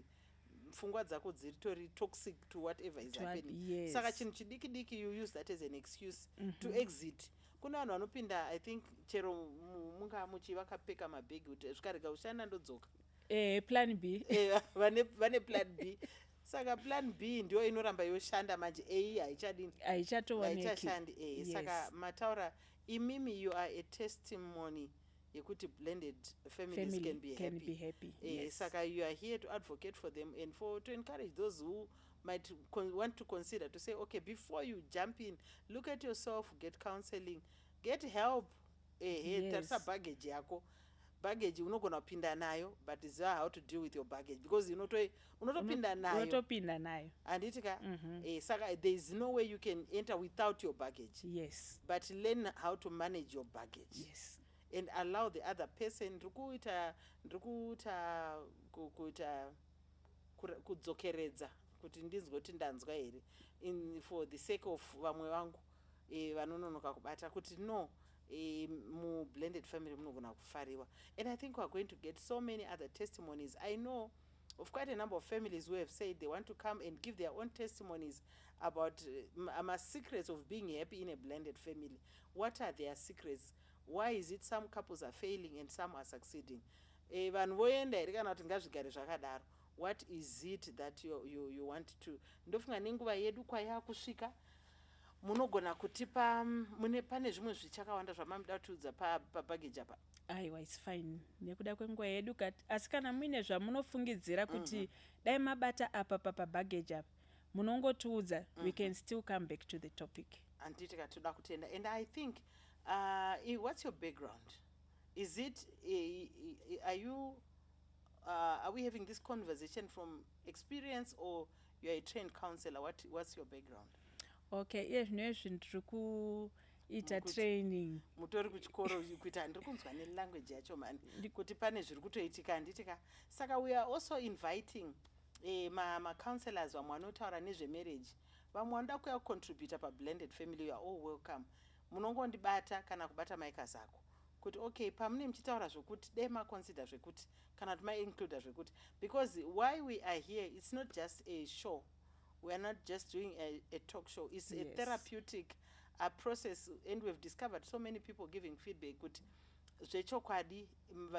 pfungwa dzako dziritori toxic to whatever is happening. Yes. Saka chinhu chidiki you use that as an excuse to exit. Kuna vanhu vanopinda I think chero munga muchivakapfeka mabhegi kuti zvikarega kushanda ndodzoka plan B vane plan B. Saka plan B ndio inoramba yoshanda manje haichashandi. Saka mataura imimi you are a testimony yekuti blended families can be happy. Yes. Saka you are here to advocate for them and to encourage those who might want to consider to say okay before you jump in look at yourself, get counseling, get help. Tarisa baggage yako baggage unogona kupinda nayo but ziva how to deal with your baggage because unotopinda nayo anditika saka there is no way you can enter without your baggage. Yes. But learn how to manage your baggage. Yes. And allow the other person ndikuita kudzokeredza kuti ndinzwe kuti ndanzwa here for the sake of vamwe vangu vanononoka kubata kuti no mu blended family munogona kufariwa. And I think we're going to get so many other testimonies. I know of quite a number of families who have said they want to come and give their own testimonies about secrets of being happy in a blended family. What are their secrets? Why is it some couples are failing and some are succeeding? Vanhu voenda here kana kuti ngazvigare zvakadaro. What is it that you want to? Ndofunga nenguva yedu kwayakusvika munogona kutipa pane zvimwe zvichakawanda zvamamuda kutiudza pabaggage apa? aiwa its fine nekuda kwenguva yedu asi kana muine zvamunofungidzira kuti dai mabata apa pabaggage apa munongotiudza we can still come back to the topic. Handiti toda kutenda. And I think what's your background? Is it are we having this conversation from experience, or you are a trained counselor? What's your background? Okay, iye zvino zvinhu tiri kuita training. Mutori kuchikoro kuita handiri kunzwa nelanguage yacho mani kuti pane zviri kutoitika handitika. Saka we are also inviting ma-counselors vamwe vanotaura nezvemarriage, vamwe vanoda kuya kucontributa pablended family. You are all welcome. Munongondibata kana kubata maika zako kuti okay, pamune muchitaura zvokuti dai maconsider zvekuti kana kuti maincluda zvekuti, because why we are here, it's not just a show. We are not just doing a talk show. It's a therapeutic process, and we've discovered so many people giving feedback.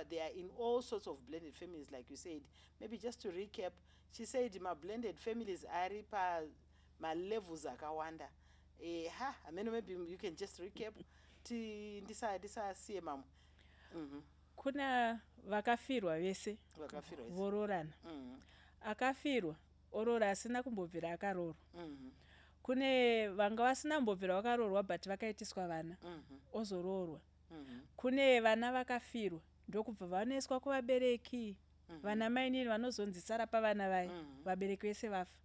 They are in all sorts of blended families, like you said. Maybe just to recap, she said my blended families are my levels akawanda. Maybe you can just recap. Ndisa mama. Kuna vakafirwa vese vororana. Akafirwa orora asina kumbobvira akarorwa. Kune vanga vasina kumbobvira vakarorwa but vakaitiswa vana ozororwa. Kune vana vakafirwa ndokubva vanoiswa kuvabereki. Vana mainini vanozonzisara pavana vai vabereki vese vafa.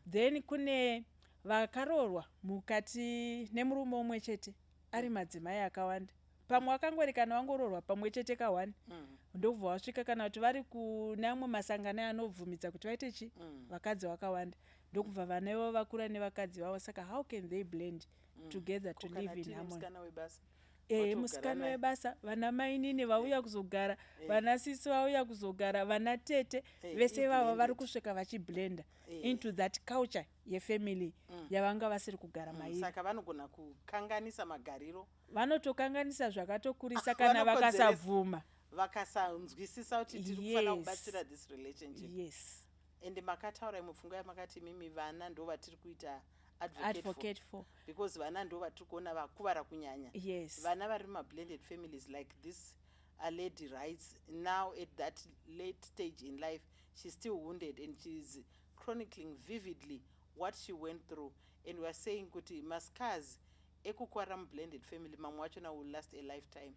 Then kune vakarorwa mukati nemurume umwe chete ari madzimai akawanda. Pamwe akangori kana wangororwa pamwe chete ka1 ndobva wasvika kana kuti vari kune amwe masangano anobvumidza kuti vaite chi vakadzi wakawanda ndokubva vana ivo vakura nevakadzi vavo. Saka how can they blend together to live in harmony? Musikana webasa, vana mainini vauya kuzogara, vana sisi vauya kuzogara, vana tete vese vavo vari kusvika vachiblenda into that culture yefamily yavanga vasiri kugara mairi. Saka vanogona kukanganisa magariro, vanotokanganisa zvakatokurisa kana vakasabvuma, vakasanzwisisa kuti tiri kufanira kubatsira this relationship. Yes. And makataura mupfungwa yamakati mimi vana ndo vatiri kuita advocate for, because vana ndo vatiri kuona vakuvara kunyanya. Yes. Vana vari blended families like this lady writes, now at that late stage in life she's still wounded and she's chronicling vividly what she went through. And we are saying kuti mascars ekukwara blended family mamwe wachona will last a lifetime.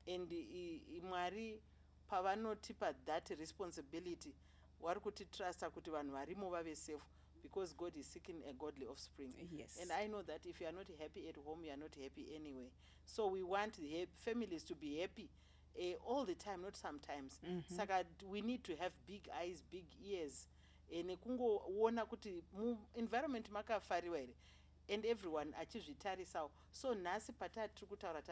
And Mwari pavanotipa that responsibility vari kuti trusta kuti vanhu varimo vave safe, because God is seeking a godly offspring. Yes. And I know that if you are not happy at home, you are not happy anyway. So we want the families to be happy all the time, not sometimes. Saka we need to have big eyes, big ears. Nekungoona kuti environment makafariwa here and everyone achizvitarisawo. So nhasi patari kutaura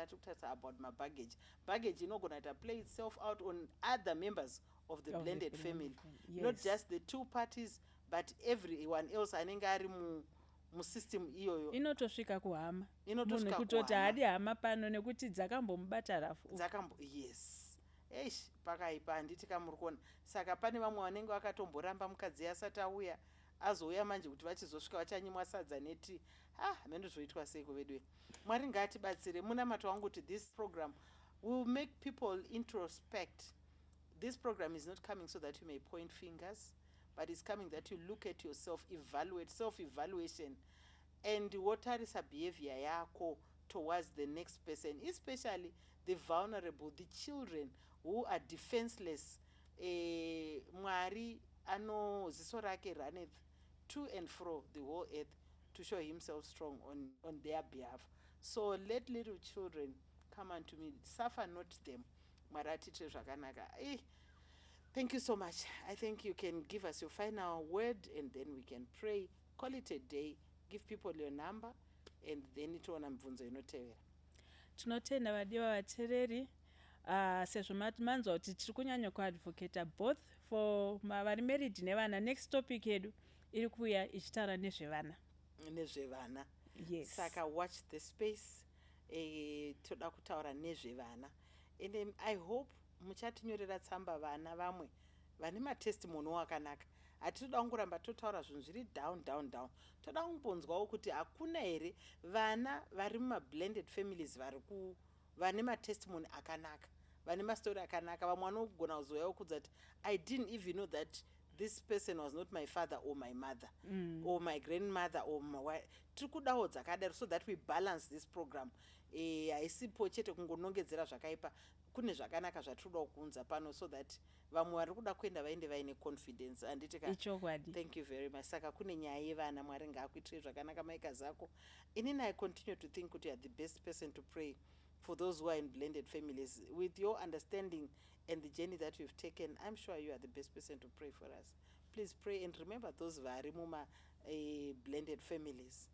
about my baggage inogona to play itself out on other members of the blended family. Yes. Not just the two parties, but everyone else anenge ari musystem iyoyo inotosvika kuhama. Munhu kutoti hadi hama pano nekuti dzakambomubata rafu. Yes. Eish, pakaipa handiti kamuri kuona. Saka pane vamwe vanenge vakatomboramba mukadzi asati auya, azouya manje kuti vachizosvika vachanyimwa sadza neti. Hamene zvoitwa sei kuvedu. Mwari ngatibatsire. Munamato wangu kuti this program will make people introspect. This program is not coming so that you may point fingers, but it's coming that you look at yourself, evaluate, self-evaluation, and what are the behavior yako towards the next person, especially the vulnerable, the children who are defenseless. Mwari ano ziso rake runneth to and fro the whole earth to show himself strong on their behalf. So let little children come unto me, suffer not them. Maratite zvakanaka. Thank you so much. I think you can give us your final word and then we can pray. Call it a day. Give people your number and then itoona mibvunzo inotevera. Tinotenda vadiwa vateereri sezvo manzwa kuti tiri kunyanya kuadvocata both for vari married nevana. Next topic yedu iri kuuya ichitaura nezvevana. Yes. Saka watch the space. Toda kutaura nezvevana. And I hope muchatinyorera tsamba vana vamwe vane matestimony akanaka hatitoda kungoramba totaura zvinhu zviri down down down. Toda kumbonzwawo kuti hakuna here vana vari mumablended families vane matestimony akanaka, vane mastori akanaka. Vamwe vanogona kuzouyawo kudza kuti I didn't even know that this person was not my father or my mother or my grandmother or my wife. Tiri kudawo dzakadaro so that we balance this program. Haisipo chete kungonongedzera zvakaipa, kune zvakanaka zvatinoda kuunza pano so that vamwe vari kuda kuenda vaende vaine confidence. Thank you very much. Saka kune nyaya yevana, Mwari ngaakuitire zvakanaka maika zako. Inini I continue to think kuti you are the best person to pray for those who are in blended families. With your understanding and the journey that you've taken, I'm sure you are the best person to pray for us. Please pray and remember those vari muma blended families.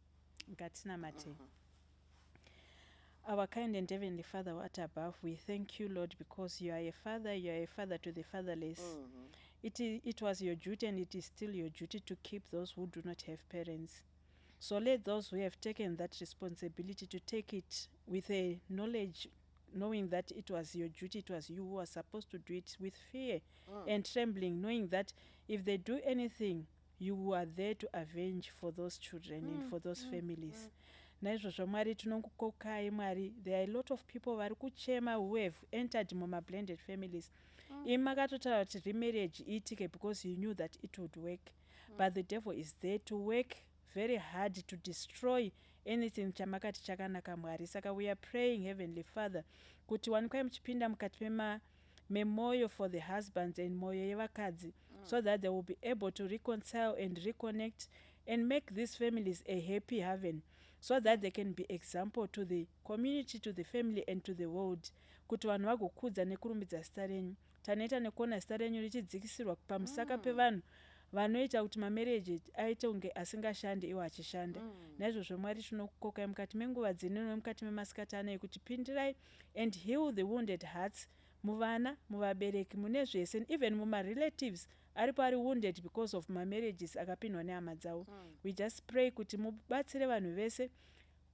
Our kind and heavenly Father, what above, we thank you, Lord, because you are a father to the fatherless. It was your duty and it is still your duty to keep those who do not have parents. So let those who have taken that responsibility to take it with a knowledge, knowing that it was your duty, it was you who was supposed to do it, with fear and trembling, knowing that if they do anything, you are there to avenge for those children and for those families. Naizvozvo Mwari tinokukokai Mwari, there are a lot of people vari kuchema who have entered muma blended families. Imi makatotaura kuti remarriage iitike because you knew that it would work. But the devil is there to work very hard to destroy anything chamakati chakanaka Mwari. Saka we are praying, Heavenly Father, kuti wanikwai muchipinda mukati memoyo for the husbands and moyo yevakadzi, so that they will be able to reconcile and reconnect and make these families a happy haven, so that they can be example to the community, to the family and to the world. Kuti vanhu vagokudza nekurumbidza zita renyu. Tanoita nekuona zita renyu richidzikisirwa pamusaka pevanhu vanoita kuti mamarriage aite unge asingashande iwo achishanda. Naizvozvo Mwari tinokukokai mukati menguva dzino mukati memasikati anei kuti pindirai and heal the wounded hearts muvana, muvabereki, mune zvese, and even muma relatives aripo ari wounded because of marriages akapindwa nehama dzavo. We just pray kuti mubatsire vanhu vese,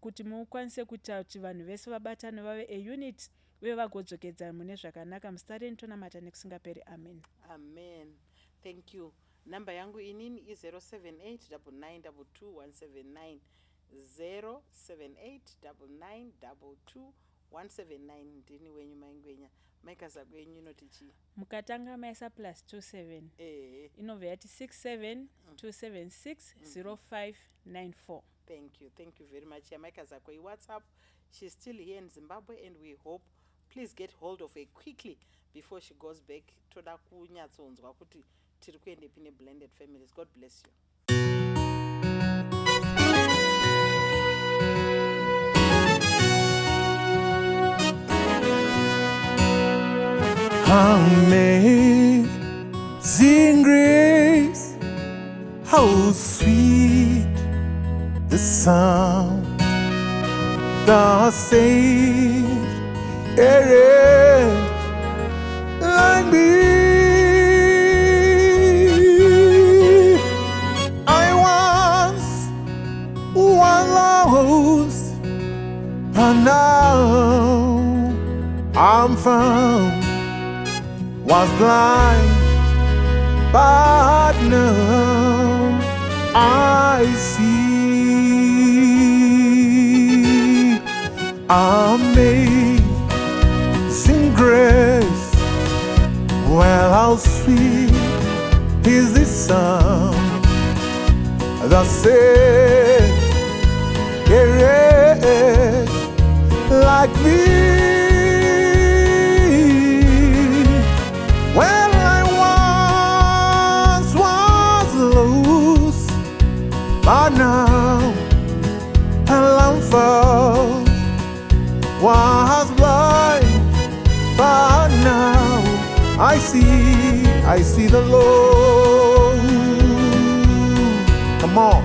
kuti mukwanise kuita kuti vanhu vese vabatane vave a unit uye vagodzokedzana mune zvakanaka. Muzita renyu tonamata nekusingaperi. Amen. Amen. Thank you. Number yangu inini is 07899222179. 07899222179. Ndini wenyu maingwenya. Maika zako yenyu inotichi. Mukatanga maisa +27. Inobva yati 672760594. Thank you very much. Maika zako WhatsApp. She's still here in Zimbabwe and we hope please get hold of her quickly before she goes back. Toda kunyatsonzwa kuti tiri kuende pine blended families. God bless you. Amazing grace, how sweet the sound that saved a wretch like me. I once was lost, and now I'm found. Was blind, but now I see. Amazing grace, well, how sweet is the sound that saved a wretch like me. When I once was lost, but now I'm found. Was blind, but now I see the Lord. Come on.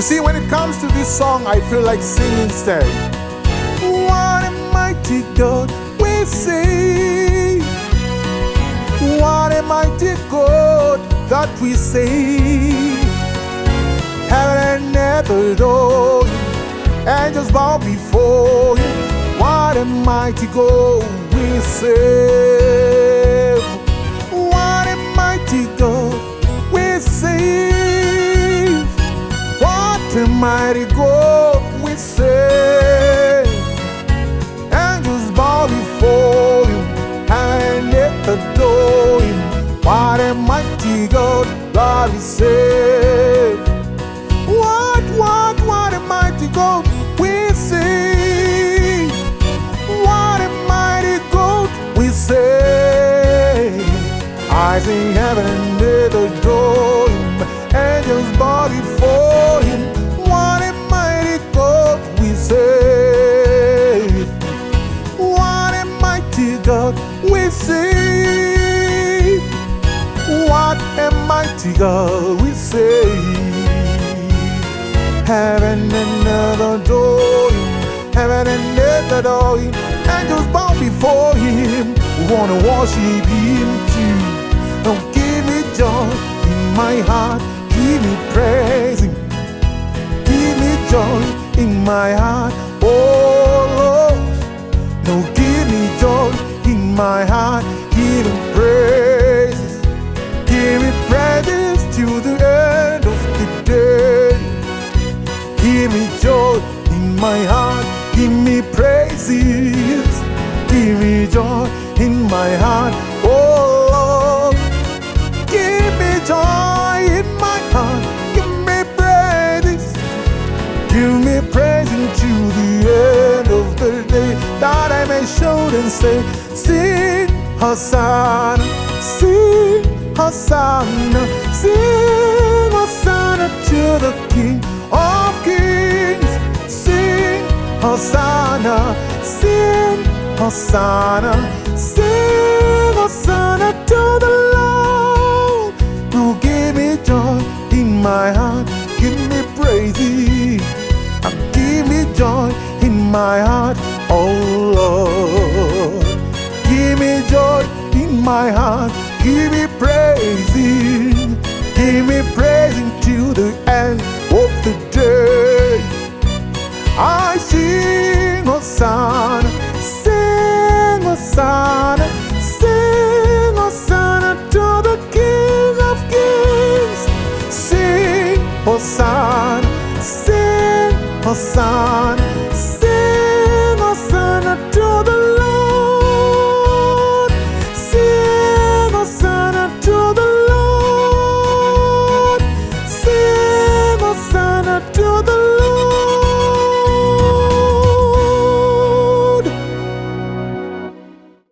see, when it comes to this song, I feel like singing instead. What a mighty God we see. What a mighty God that we see. Heaven and earth adore Him, angels bow before Him. What a mighty God we serve. What a mighty God we serve. What a mighty God we serve. Angels bow before Him and earth adore Him. What a mighty God that we serve. What a mighty God we serve. What a mighty God we serve. Eyes in heaven and earth adore Him. Angels bow before Him. What a mighty God we serve. What a mighty God we serve. What a mighty God we serve. Heaven and earth adore Him. Heaven and earth adore Him. Angels bow before Him. We wanna worship Him too. Now give me joy in my heart. Give me praise Him. Give me joy in my heart. Oh Lord. Now give me joy in my heart. Give Him praises. Give me praises till the end of the day. Give me joy in my heart. Give me praises. Give me joy in my heart. Oh Lord. Give me joy in my heart. Give me praises. Give me praise until the end of the day, that I may shout and say, sing Hosanna, sing Hosanna, sing Hosanna to the King of Kings. Sing Hosanna, sing Hosanna.